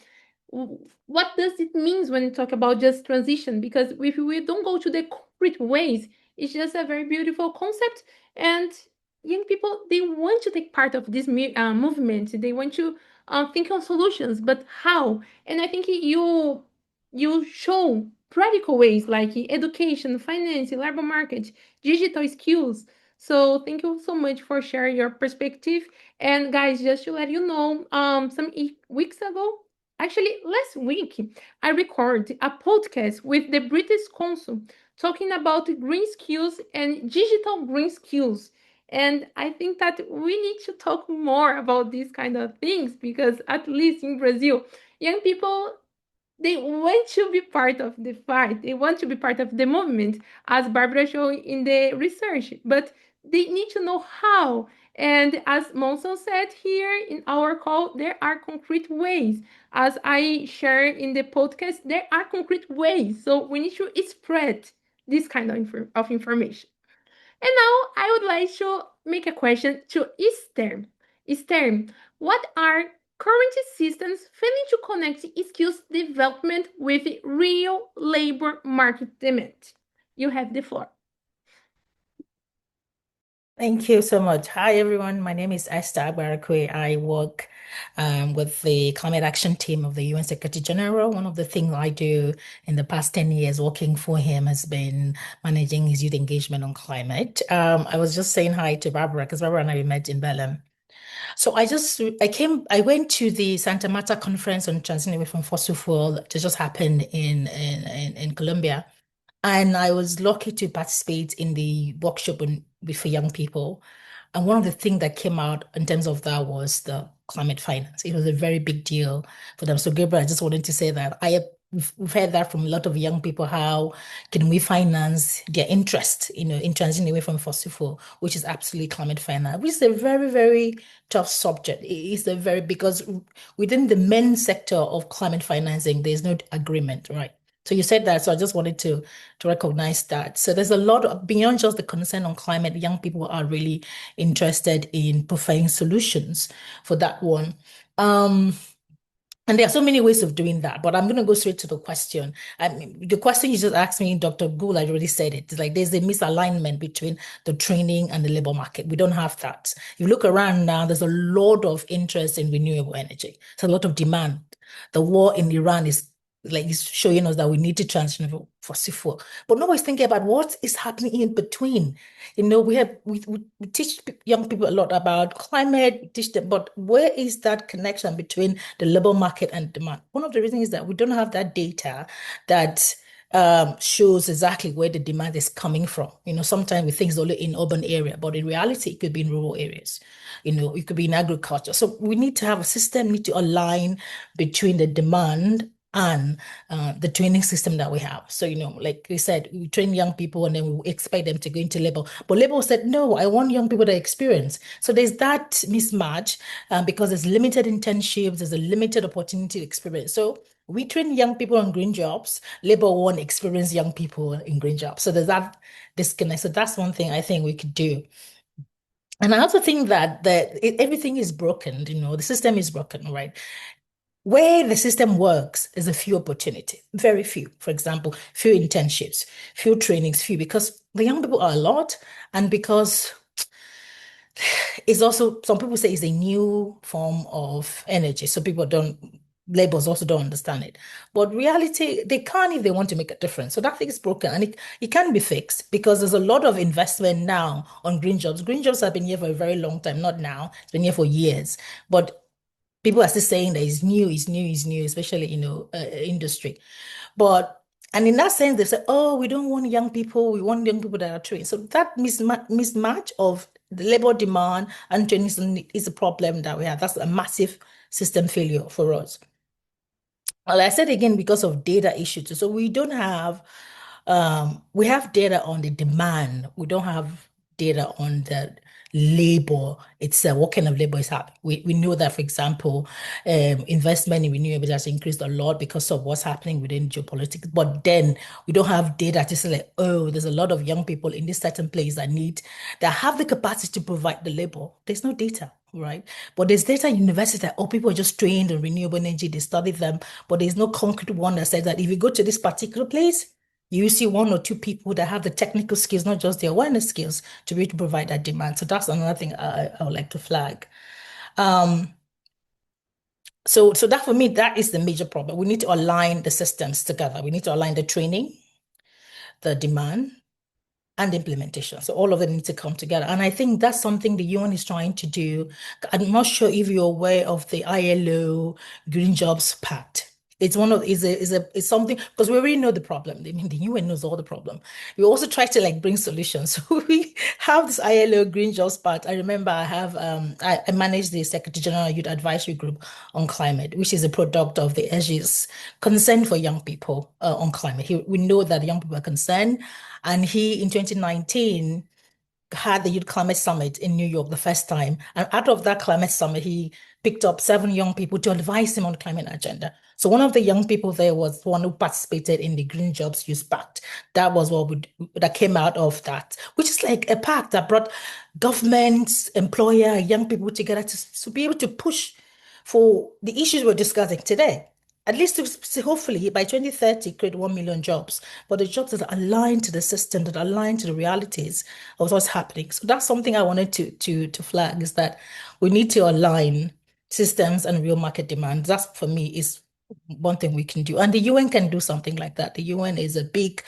What does it mean when you talk about just transition? Because if we don't go to the concrete ways, it's just a very beautiful concept, and young people they want to take part of this movement. They want to think on solutions, but how? And I think you show practical ways like education, finance, labor market, digital skills. So thank you so much for sharing your perspective. And guys, just to let you know, some weeks ago, actually last week, I recorded a podcast with the British Council talking about green skills and digital green skills. And I think that we need to talk more about these kind of things because at least in Brazil, young people they want to be part of the fight. They want to be part of the movement, as Barbara showed in the research. But they need to know how. And as Monson said here in our call, there are concrete ways. As I share in the podcast, there are concrete ways. So we need to spread this kind of information. And now I would like to make a question to Esther. Esther, what are current systems failing to connect skills development with real labor market demand? You have the floor.
Thank you so much. Hi, everyone. My name is Esther Barakwe. I work with the climate action team of the UN Secretary General. One of the things I do in the past 10 years working for him has been managing his youth engagement on climate. I was just saying hi to Barbara because Barbara and I met in Belém. So I went to the Santa Marta conference on transitioning away from fossil fuel that just happened in Colombia. And I was lucky to participate in the workshop for young people. And one of the things that came out in terms of that was the climate finance. It was a very big deal for them. So Gabriel, I just wanted to say that we've heard that from a lot of young people. How can we finance their interest, in transitioning away from fossil fuel, which is absolutely climate finance, which is a very, very tough subject. Because within the main sector of climate financing, there's no agreement, right? So you said that, so I just wanted to recognize that. So there's a lot beyond just the concern on climate. Young people are really interested in providing solutions for that one. And there are so many ways of doing that, but I'm going to go straight to the question. The question you just asked me, Dr. Gould, I already said it. It's like there's a misalignment between the training and the labor market. We don't have that. If you look around now, there's a lot of interest in renewable energy. There's a lot of demand. The war in Iran is like it's showing us that we need to transition from fossil fuel. But nobody's thinking about what is happening in between. We teach young people a lot about climate, we teach them, but where is that connection between the labor market and demand? One of the reasons is that we don't have that data that shows exactly where the demand is coming from. Sometimes we think it's only in urban area, but in reality, it could be in rural areas. It could be in agriculture. So we need to have a system, need to align between the demand and the training system that we have. So, like we said, we train young people and then we expect them to go into labor. But labor said, no, I want young people to experience. So there's that mismatch because there's limited internships, there's a limited opportunity to experience. So we train young people on green jobs. Labor won't experience young people in green jobs. So there's that disconnect. So that's one thing I think we could do. And I also think that everything is broken, the system is broken, right? Where the system works is a few opportunity, very few. For example, few internships, few trainings, few, because the young people are a lot, and because it's also, some people say it's a new form of energy. So labels also don't understand it. But reality, they can't if they want to make a difference. So that thing is broken and it can be fixed because there's a lot of investment now on green jobs. Green jobs have been here for a very long time, not now. It's been here for years. But people are still saying that it's new, especially, industry. And in that sense, they say, oh, we don't want young people, we want young people that are trained. So that mismatch of the labor demand and training is a problem that we have. That's a massive system failure for us. Well, I said again, because of data issues. So we have data on the demand. We don't have data on the labor itself. What kind of labor is happening? We know that, for example, investment in renewables has increased a lot because of what's happening within geopolitics. But then we don't have data to say like, oh, there's a lot of young people in this certain place that have the capacity to provide the labor. There's no data. Right. But there's data in university that, people are just trained on renewable energy, they study them, but there's no concrete one that says that if you go to this particular place, you see one or two people that have the technical skills, not just the awareness skills, to be able to provide that demand. So that's another thing I would like to flag. So that for me, that is the major problem. We need to align the systems together. We need to align the training, the demand, and implementation. So all of them need to come together. And I think that's something the UN is trying to do. I'm not sure if you're aware of the ILO Green Jobs Pact. It's it's something because we already know the problem. I mean, the UN knows all the problem. We also try to like bring solutions. So we have this ILO Green Jobs Pact. I remember I manage the Secretary General Youth Advisory Group on climate, which is a product of the SG's concern for young people on climate. We know that young people are concerned, and he in 2019 had the Youth Climate Summit in New York the first time. And out of that climate summit, he picked up 7 young people to advise him on the climate agenda. So one of the young people there was one who participated in the Green Jobs Youth Pact. That was that came out of that, which is like a pact that brought governments, employer, young people together to be able to push for the issues we're discussing today. At least to hopefully by 2030 create 1 million jobs, but the jobs that are aligned to the system, that are aligned to the realities of what's happening. So that's something I wanted to flag, is that we need to align systems and real market demand. That's for me is one thing we can do. And the UN can do something like that. The UN is the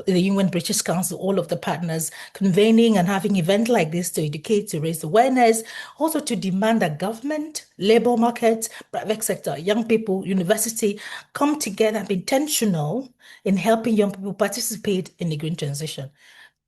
UN British Council, all of the partners convening and having events like this to educate, to raise awareness, also to demand that government, labor market, private sector, young people, university come together and be intentional in helping young people participate in the green transition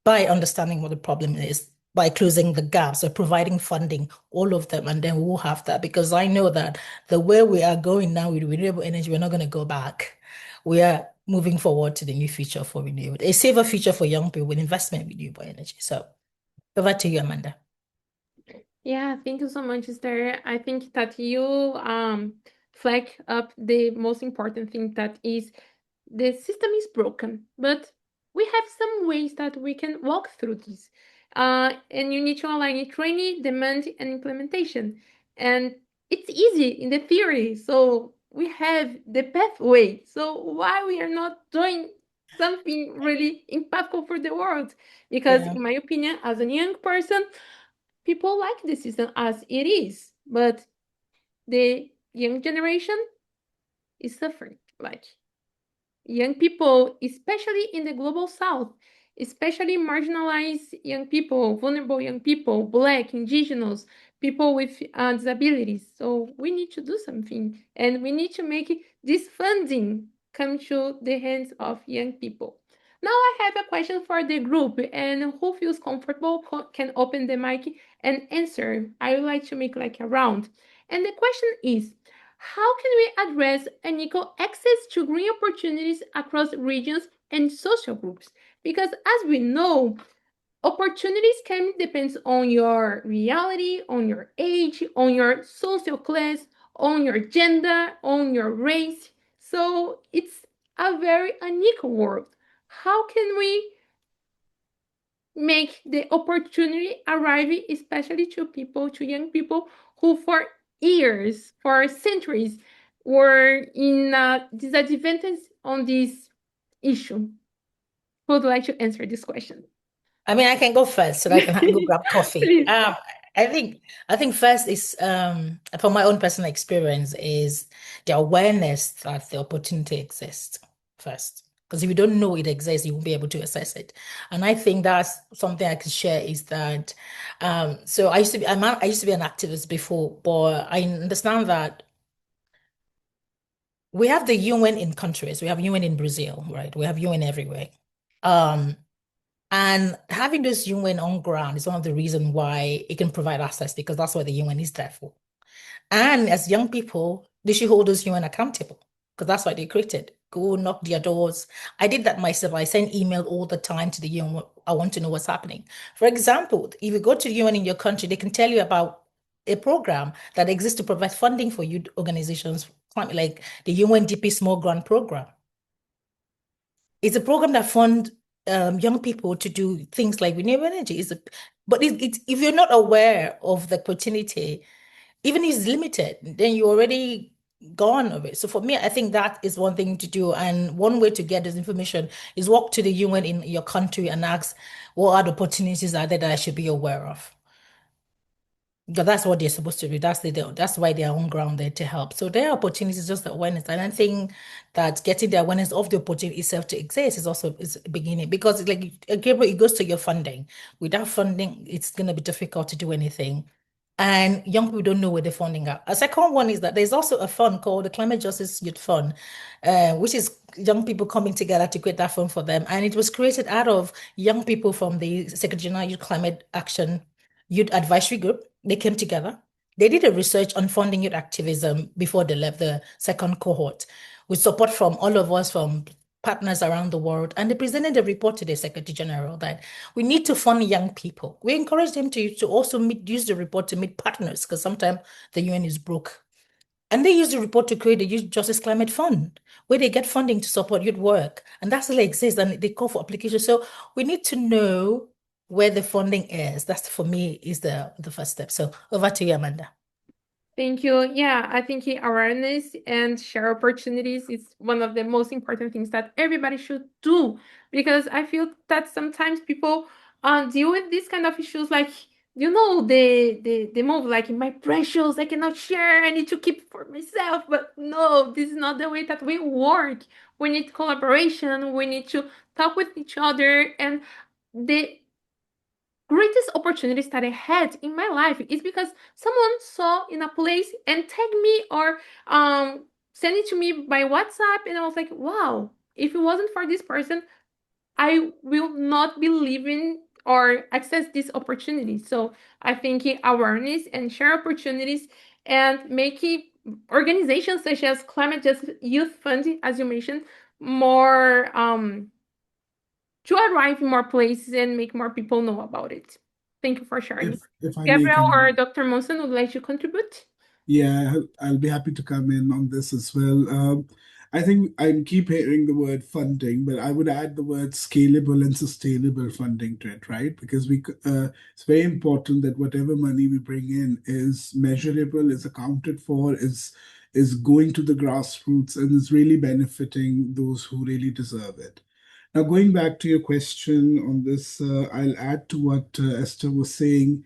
by understanding what the problem is, by closing the gaps, or providing funding, all of them, and then we'll have that. Because I know that the way we are going now with renewable energy, we're not going to go back. We are moving forward to the new future for renewable, a safer future for young people with investment in renewable energy. So over to you, Amanda.
Yeah, thank you so much, Esther. I think that you flag up the most important thing, that is the system is broken, but we have some ways that we can walk through this. And you need to align it, training, demand, and implementation. And it's easy in the theory, so we have the pathway. So why we are not doing something really impactful for the world? Because
Yeah.
in my opinion, as a young person, people like the system as it is, but the young generation is suffering. Like, young people, especially in the global south, especially marginalized young people, vulnerable young people, Black, indigenous, people with disabilities. So we need to do something, and we need to make this funding come to the hands of young people. Now I have a question for the group, and who feels comfortable can open the mic and answer. I would like to make like a round. And the question is, how can we address unequal access to green opportunities across regions and social groups? Because as we know, opportunities can depend on your reality, on your age, on your social class, on your gender, on your race. So it's a very unequal world. How can we make the opportunity arrive, especially to people, to young people who for years, for centuries, were in a disadvantage on this issue? Who would like to answer this question?
I mean, I can go first so that I can go grab coffee.
Please.
I think first is from my own personal experience is the awareness that the opportunity exists first. Because if you don't know it exists, you won't be able to assess it. And I think that's something I can share is that so I used to be an activist before, but I understand that we have the UN in countries. We have UN in Brazil, right? We have UN everywhere. And having this UN on ground is one of the reasons why it can provide access because that's what the UN is there for. And as young people, they should hold those UN accountable because that's why they created. Go knock their doors. I did that myself. I send email all the time to the UN. I want to know what's happening. For example, if you go to the UN in your country, they can tell you about a program that exists to provide funding for youth organizations, like the UNDP Small Grant Program. It's a program that funds young people to do things like renewable energy. But if you're not aware of the opportunity, even if it's limited, then you're already gone of it. So for me, I think that is one thing to do. And one way to get this information is walk to the UN in your country and ask, what are the opportunities are there that I should be aware of? Because that's what they're supposed to do. That's why they're on ground there to help. So their opportunities is just the awareness. And I think that getting the awareness of the opportunity itself to exist is a beginning. Because it's like Gabriel, it goes to your funding. Without funding, it's gonna be difficult to do anything. And young people don't know where the funding are. A second one is that there's also a fund called the Climate Justice Youth Fund, which is young people coming together to create that fund for them. And it was created out of young people from the Secretary General Youth Climate Action Youth Advisory Group. They came together. They did a research on funding youth activism before they left the second cohort, with support from all of us, from partners around the world. And they presented a report to the Secretary General that we need to fund young people. We encourage them to also use the report to meet partners, because sometimes the UN is broke. And they use the report to create the Youth Justice Climate Fund, where they get funding to support youth work. And that still exists, and they call for applications. So we need to know where the funding is. That's, for me, is the first step. So over to you, Amanda.
Thank you. Yeah, I think awareness and share opportunities is one of the most important things that everybody should do, because I feel that sometimes people deal with these kind of issues like, the move like, my precious, I cannot share, I need to keep for myself. But no, this is not the way that we work. We need collaboration, we need to talk with each other. And the greatest opportunities that I had in my life is because someone saw in a place and tagged me, or sent it to me by WhatsApp, and I was like, wow, if it wasn't for this person, I will not be living or access this opportunity. So I think awareness and share opportunities and making organizations such as Climate Justice Youth Fund, as you mentioned, more to arrive in more places and make more people know about it. Thank you for sharing.
If I may
Gabriel
come
or
in.
Dr. Monson would like to contribute?
Yeah, I'll be happy to come in on this as well. I think I keep hearing the word funding, but I would add the word scalable and sustainable funding to it, right? Because it's very important that whatever money we bring in is measurable, is accounted for, is going to the grassroots, and is really benefiting those who really deserve it. Now, going back to your question on this, I'll add to what Esther was saying.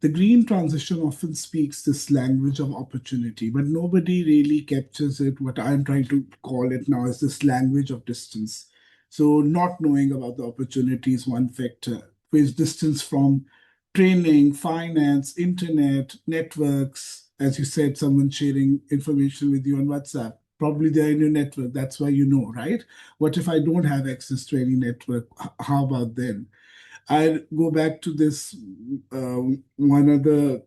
The green transition often speaks this language of opportunity, but nobody really captures it. What I'm trying to call it now is this language of distance. So, not knowing about the opportunity is one factor, with distance from training, finance, internet, networks. As you said, someone sharing information with you on WhatsApp. Probably they're in your network. That's why you know, right? What if I don't have access to any network? How about then? I go back to this one other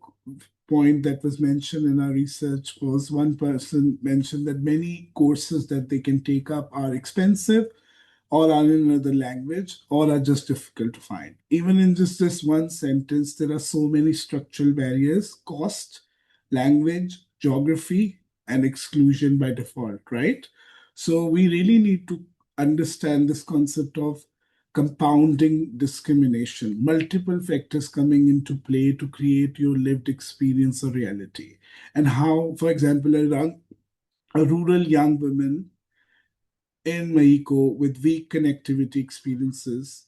point that was mentioned in our research was one person mentioned that many courses that they can take up are expensive or are in another language or are just difficult to find. Even in just this one sentence, there are so many structural barriers: cost, language, geography, and exclusion by default, right? So we really need to understand this concept of compounding discrimination, multiple factors coming into play to create your lived experience or reality. And how, for example, a rural young woman in Mexico with weak connectivity experiences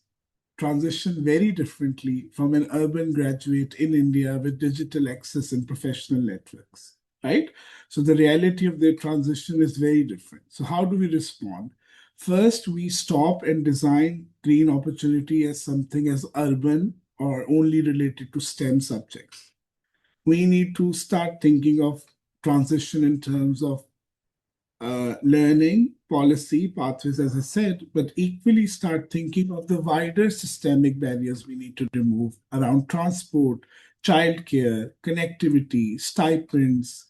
transition very differently from an urban graduate in India with digital access and professional networks, right? So the reality of their transition is very different. So, how do we respond? First, we stop and design green opportunity as something as urban or only related to STEM subjects. We need to start thinking of transition in terms of learning, policy, pathways, as I said, but equally start thinking of the wider systemic barriers we need to remove around transport, childcare, connectivity, stipends,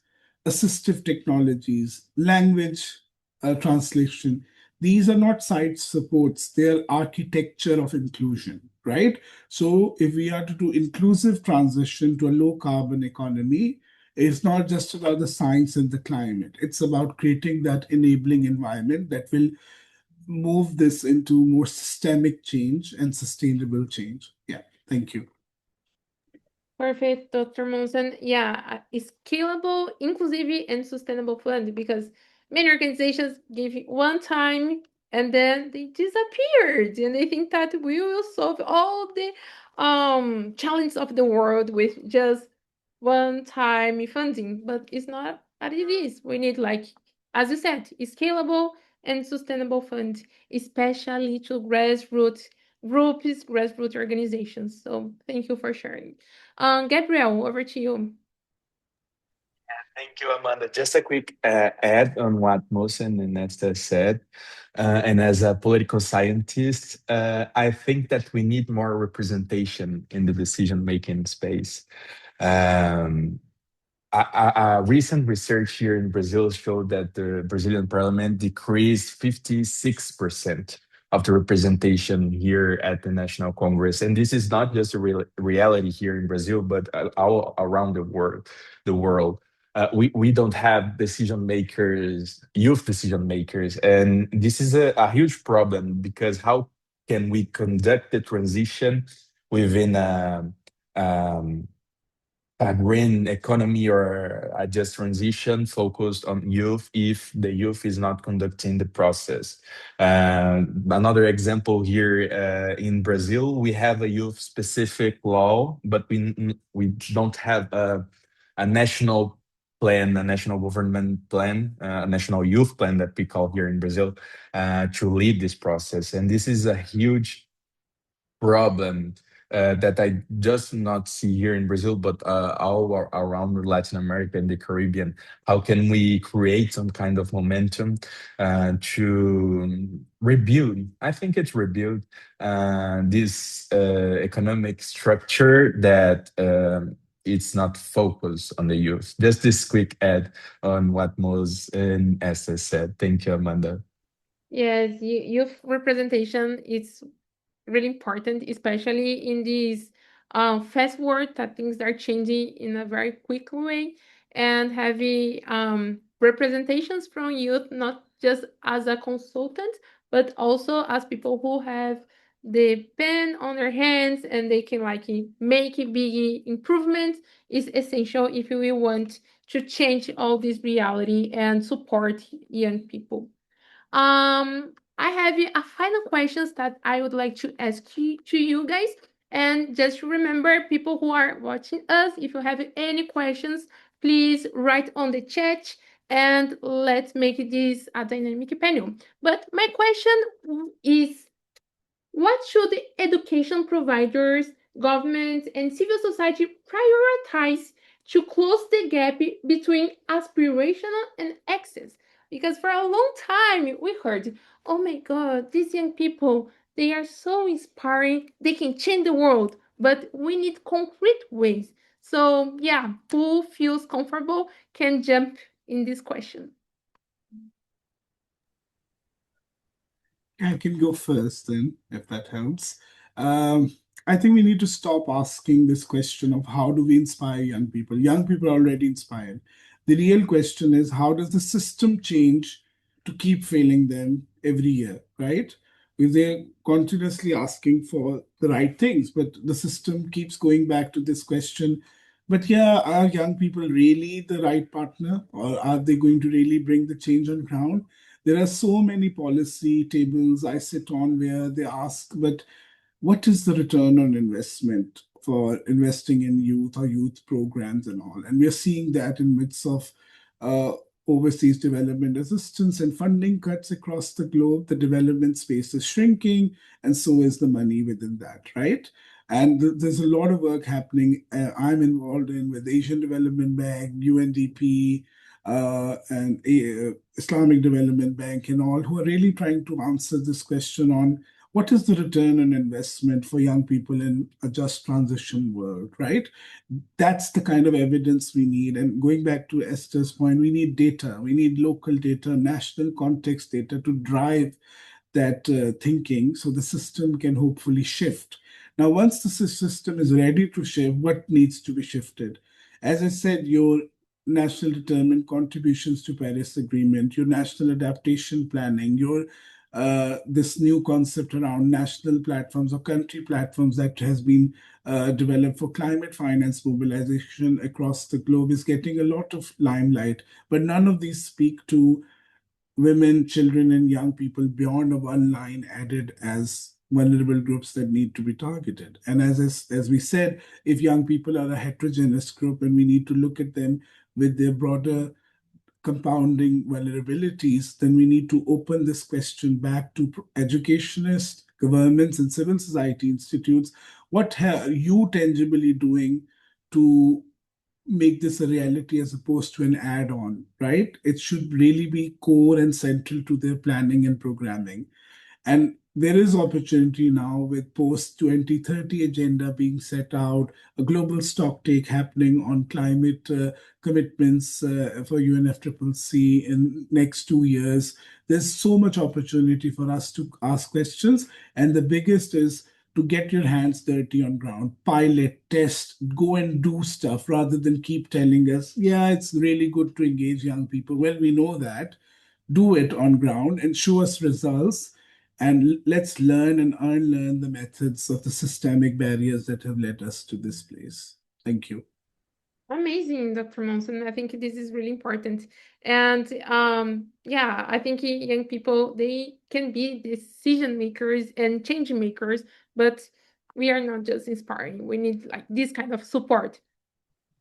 assistive technologies, language translation. These are not side supports, they are architecture of inclusion, right? So, if we are to do inclusive transition to a low carbon economy, it's not just about the science and the climate. It's about creating that enabling environment that will move this into more systemic change and sustainable change. Yeah, thank you.
Perfect, Dr. Monson. Yeah, scalable, inclusive, and sustainable fund, because many organizations give it one time and then they disappeared and they think that we will solve all the challenges of the world with just one time funding, but it's not what it is. We need, like, as you said, scalable and sustainable fund, especially to grassroots groups, grassroots organizations. So thank you for sharing. Gabriel, over to you.
Thank you, Amanda. Just a quick add on what Mosen and Nesta said. And as a political scientist, I think that we need more representation in the decision-making space. Um, a recent research here in Brazil showed that the Brazilian parliament decreased 56% of the representation here at the National Congress. And this is not just a reality here in Brazil, but all around the world. The world. We don't have decision makers, youth decision makers. And this is a huge problem because how can we conduct the transition within um, a green economy or a just transition focused on youth if the youth is not conducting the process. Another example here in Brazil, we have a youth specific law, but we don't have a national plan, a national government plan, a national youth plan that we call here in Brazil to lead this process. And this is a huge problem that I just not see here in Brazil, but all around Latin America and the Caribbean. How can we create some kind of momentum to rebuild? I think it's rebuild this economic structure that it's not focused on the youth. Just this quick add on what Mos and Esther said. Thank you, Amanda.
Yes, youth representation is really important, especially in this fast world that things are changing in a very quick way, and having representations from youth, not just as a consultant, but also as people who have the pen on their hands and they can, like, make big improvements, is essential if we want to change all this reality and support young people. I have a final questions that I would like to ask to you guys. And just remember, people who are watching us, if you have any questions, please write on the chat and let's make this a dynamic panel. But my question is, what should education providers, governments, and civil society prioritize to close the gap between aspirational and access? Because for a long time we heard, oh my God, these young people, they are so inspiring, they can change the world, but we need concrete ways. So, yeah, who feels comfortable can jump in this question.
I can go first then, if that helps. Um, I think we need to stop asking this question of how do we inspire young people? Young people are already inspired. The real question is how does the system change to keep failing them every year, right? Because they're continuously asking for the right things, but the system keeps going back to this question. But yeah, are young people really the right partner, or are they going to really bring the change on ground? There are so many policy tables I sit on where they ask, but what is the return on investment for investing in youth or youth programs and all? And we're seeing that in midst of uh, overseas development assistance and funding cuts across the globe, the development space is shrinking, and so is the money within that, right? And there's a lot of work happening. I'm involved in with Asian Development Bank, UNDP, and Islamic Development Bank, and all who are really trying to answer this question on what is the return on investment for young people in a just transition world, right? That's the kind of evidence we need. And going back to Esther's point, we need data. We need local data, national context data to drive that thinking so the system can hopefully shift. Now, once the system is ready to shift, what needs to be shifted? As I said, your national determined contributions to Paris Agreement, your national adaptation planning, your this new concept around national platforms or country platforms that has been developed for climate finance mobilization across the globe is getting a lot of limelight, but none of these speak to women, children, and young people beyond a one line added as vulnerable groups that need to be targeted. And as we said, if young people are a heterogeneous group and we need to look at them with their broader compounding vulnerabilities, then we need to open this question back to educationists, governments, and civil society institutes. What are you tangibly doing to make this a reality as opposed to an add on, right? It should really be core and central to their planning and programming. And there is opportunity now with post 2030 agenda being set out, a global stock take happening on climate commitments for UNFCCC in next 2 years. There's so much opportunity for us to ask questions. And the biggest is to get your hands dirty on ground, pilot, test, go and do stuff rather than keep telling us, yeah, it's really good to engage young people. Well, we know that. Do it on ground and show us results. And let's learn and unlearn the methods of the systemic barriers that have led us to this place. Thank you.
Amazing, Dr. Monson. I think this is really important. And yeah, I think young people, they can be decision makers and change makers, but we are not just inspiring. We need like this kind of support.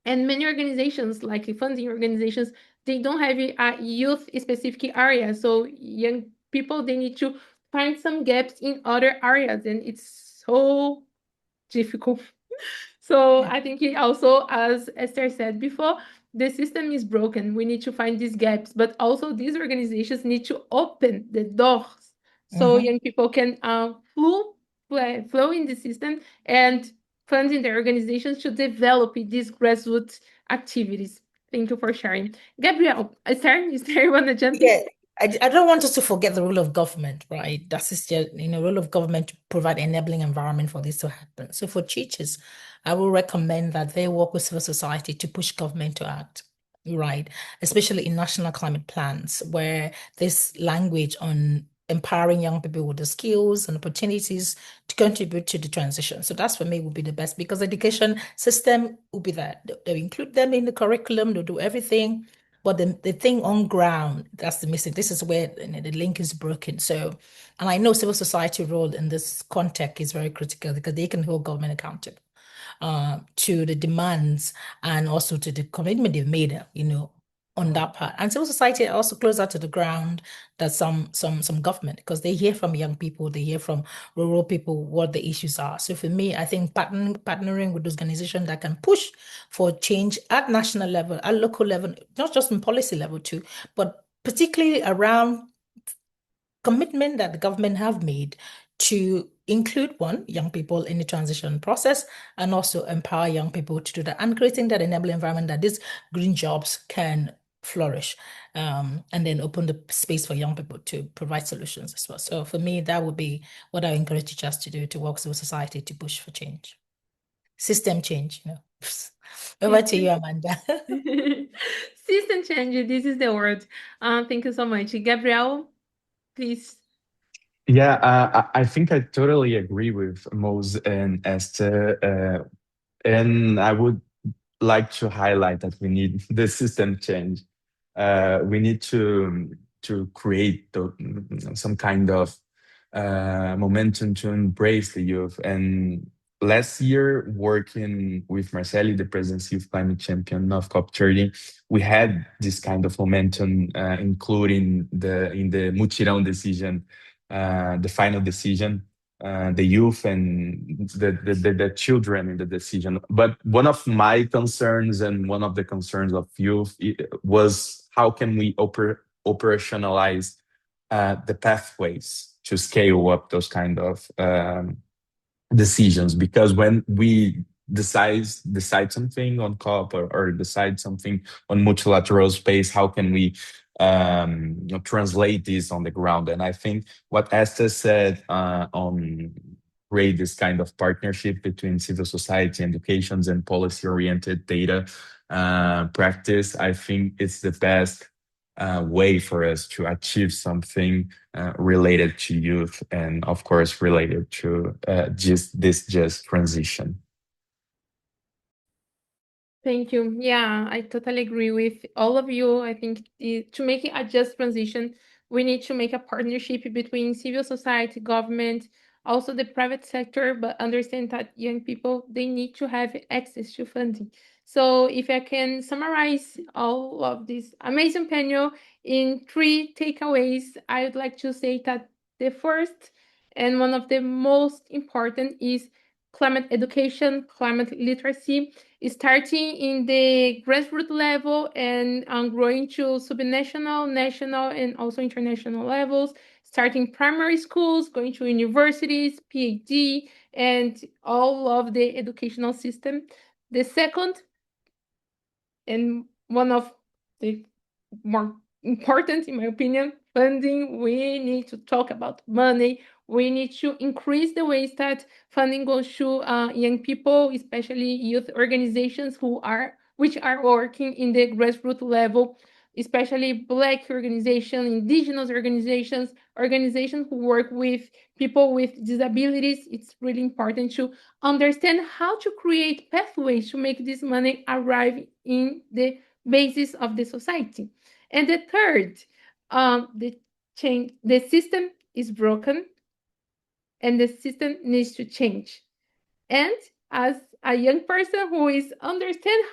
And many organizations, like funding organizations, they don't have a youth specific area. So young people, they need to find some gaps in other areas, and it's so difficult. So I think it also, as Esther said before, the system is broken. We need to find these gaps, but also these organizations need to open the doors so young people can flow in the system and funding the organizations to develop these grassroots activities. Thank you for sharing. Gabriel, Esther, is there you want to jump in?
Yeah, I don't want us to forget the role of government, right? That is just, role of government to provide enabling environment for this to happen. So for teachers, I will recommend that they work with civil society to push government to act, right? Especially in national climate plans, where this language on empowering young people with the skills and opportunities to contribute to the transition. So that's for me would be the best, because education system will be there. They'll include them in the curriculum, they'll do everything. But the thing on ground, that's the missing. This is where the link is broken. So, and I know civil society role in this context is very critical because they can hold government accountable to the demands and also to the commitment they've made, on that part. And civil society are also closer to the ground than some government, because they hear from young people, they hear from rural people what the issues are. So for me, I think partnering with organizations that can push for change at national level, at local level, not just in policy level too, but particularly around commitment that the government have made to include young people in the transition process, and also empower young people to do that, and creating that enabling environment that these green jobs can flourish, and then open the space for young people to provide solutions as well. So for me, that would be what I encourage teachers to do, to work with society to push for change, system change. Over to you, Amanda.
System change, this is the word. Thank you so much. Gabriel, please.
Yeah, I think I totally agree with Mose and Esther, and I would like to highlight that we need the system change. We need to create some kind of momentum to embrace the youth. And last year, working with Marceli, the President's Youth Climate Champion of COP30, we had this kind of momentum, including in the Mutirão decision, the final decision, the youth and the children in the decision. But one of my concerns and one of the concerns of youth was how can we operationalize the pathways to scale up those kind of decisions, because when we decide something on COP, or decide something on multilateral space, how can we translate this on the ground? And I think what Esther said on create this kind of partnership between civil society, educations, and policy-oriented data practice, I think it's the best way for us to achieve something related to youth, and of course related to just transition.
Thank you. Yeah, I totally agree with all of you. I think to make a just transition, we need to make a partnership between civil society, government, also the private sector, but understand that young people, they need to have access to funding. So if I can summarize all of this amazing panel in 3 takeaways, I would like to say that the first and one of the most important is climate education, climate literacy, starting in the grassroots level and growing to subnational, national, and also international levels, starting primary schools, going to universities, PhD, and all of the educational system. The second, and one of the more important, in my opinion, funding. We need to talk about money. We need to increase the ways that funding goes to young people, especially youth organizations which are working in the grassroots level, especially Black organizations, indigenous organizations, organizations who work with people with disabilities. It's really important to understand how to create pathways to make this money arrive in the basis of the society. And the third, the system is broken and the system needs to change. And as a young person who is understand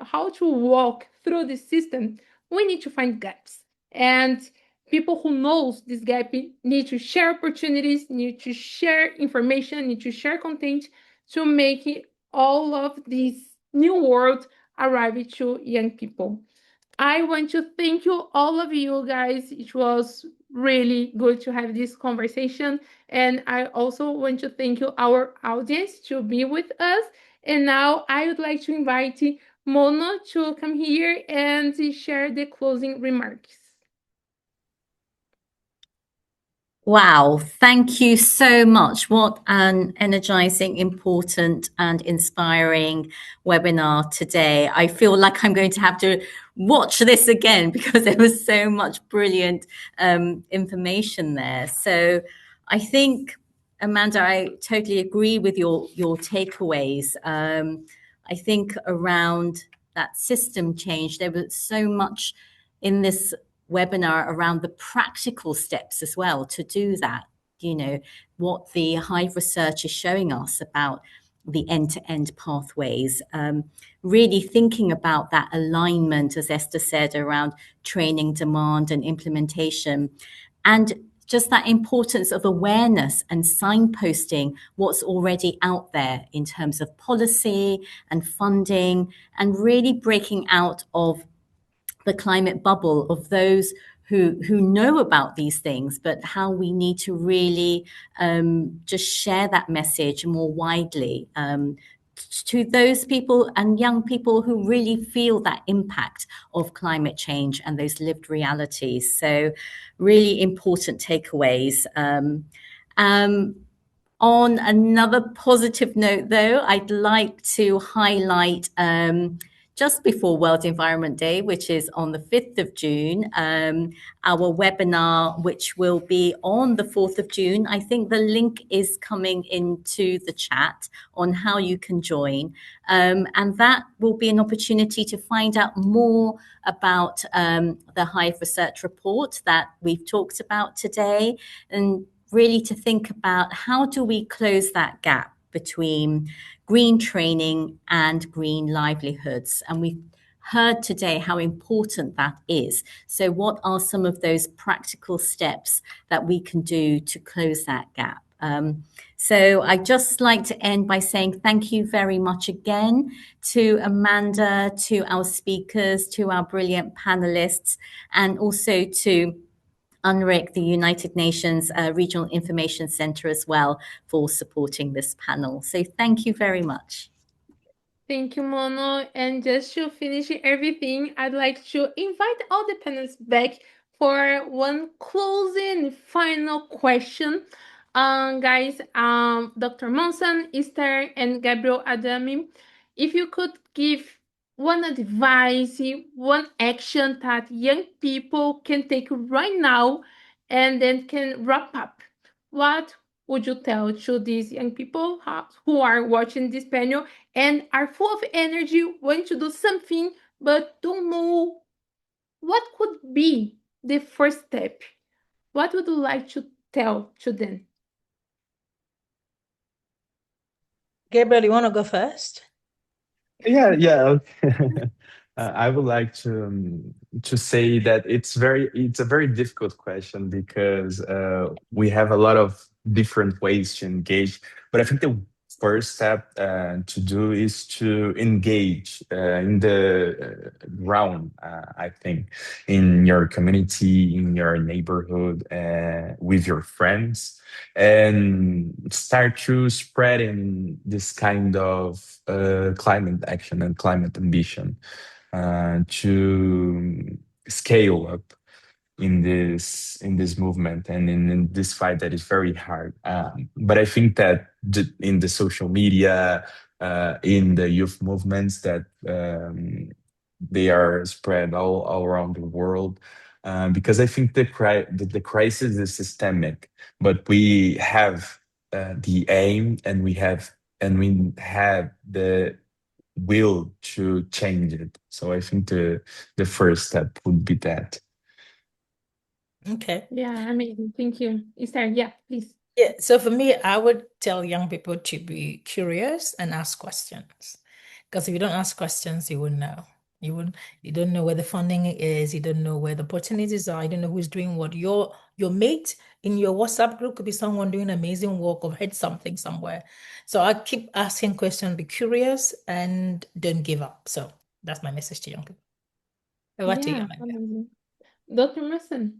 how to walk through the system, we need to find gaps. And people who knows this gap need to share opportunities, need to share information, need to share content to make all of this new world arrive to young people. I want to thank you, all of you guys. It was really good to have this conversation. And I also want to thank you, our audience, to be with us. And now I would like to invite Mono to come here and share the closing remarks.
Wow, thank you so much. What an energizing, important, and inspiring webinar today. I feel like I'm going to have to watch this again because there was so much brilliant information there. So I think, Amanda, I totally agree with your takeaways. I think around that system change. There was so much in this webinar around the practical steps as well to do that. You know, what the Hive research is showing us about the end-to-end pathways, really thinking about that alignment, as Esther said, around training, demand, and implementation, and just that importance of awareness and signposting what's already out there in terms of policy and funding, and really breaking out of the climate bubble of those who know about these things, but how we need to really just share that message more widely to those people and young people who really feel that impact of climate change and those lived realities. So really important takeaways. On another positive note, though, I'd like to highlight just before World Environment Day, which is on the 5th of June, our webinar, which will be on the 4th of June. I think the link is coming into the chat on how you can join. And that will be an opportunity to find out more about the Hive Research Report that we've talked about today, and really to think about how do we close that gap between green training and green livelihoods. And we've heard today how important that is. So what are some of those practical steps that we can do to close that gap? So I'd just like to end by saying thank you very much again to Amanda, to our speakers, to our brilliant panelists, and also to UNRIC, the United Nations Regional Information Center, as well, for supporting this panel. So thank you very much.
Thank you, Mono. And just to finish everything, I'd like to invite all the panelists back for one closing final question. Guys, Dr. Monson, Esther, and Gabriel Adami, if you could give one advice, one action that young people can take right now and then can wrap up, what would you tell to these young people who are watching this panel and are full of energy, want to do something, but don't know what could be the first step? What would you like to tell to them?
Gabriel, you want to go first?
Yeah. I would like to say that it's a very difficult question because we have a lot of different ways to engage. But I think the first step to do is to engage in the ground. I think in your community, in your neighborhood, with your friends, and start to spreading this kind of climate action and climate ambition to scale up in this movement and in this fight that is very hard. But I think that in the social media, in the youth movements that they are spread all around the world, because I think the crisis is systemic, but we have the aim and we have the will to change it. So I think the first step would be that.
Okay.
Yeah, amazing. Thank you. Esther, yeah, please.
Yeah, so for me, I would tell young people to be curious and ask questions. Because if you don't ask questions, you wouldn't know. You don't know where the funding is, you don't know where the opportunities are, you don't know who's doing what. Your mate in your WhatsApp group could be someone doing amazing work or heard something somewhere. So I keep asking questions, be curious, and don't give up. So that's my message to young people. Over to you,
Yeah,
Amanda.
amazing. Dr. Merson.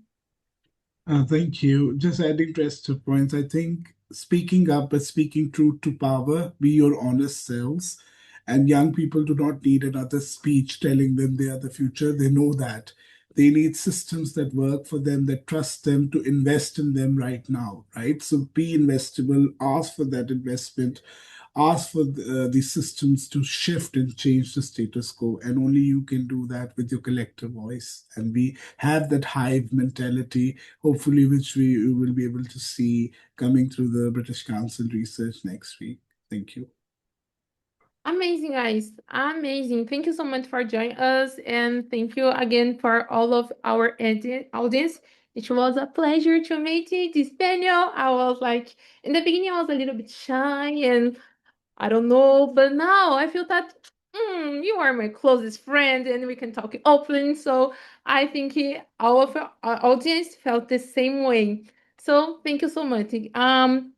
Thank you. Just adding to Esther's points, I think speaking up but speaking truth to power, be your honest selves. And young people do not need another speech telling them they are the future. They know that. They need systems that work for them, that trust them, to invest in them right now, right? So be investable, ask for that investment, ask for the systems to shift and change the status quo. And only you can do that with your collective voice. And we have that hive mentality, hopefully, which we will be able to see coming through the British Council research next week. Thank you.
Amazing, guys. Amazing. Thank you so much for joining us. And thank you again for all of our audience. It was a pleasure to meet this panel. I was like, in the beginning, I was a little bit shy and I don't know, but now I feel that you are my closest friend and we can talk openly. So I think all of our audience felt the same way. So thank you so much.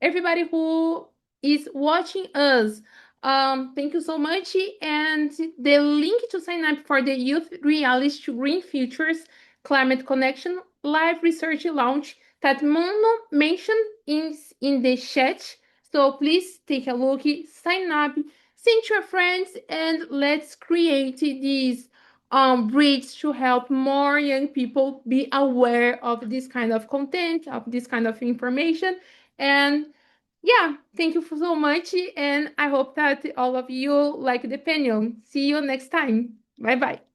Everybody who is watching us, thank you so much. And the link to sign up for the Youth Reality to Green Futures Climate Connection live research launch that Mono mentioned in the chat, so please take a look, sign up, send to your friends, and let's create this bridge to help more young people be aware of this kind of content, of this kind of information. And yeah, thank you so much. And I hope that all of you like the panel. See you next time. Bye bye.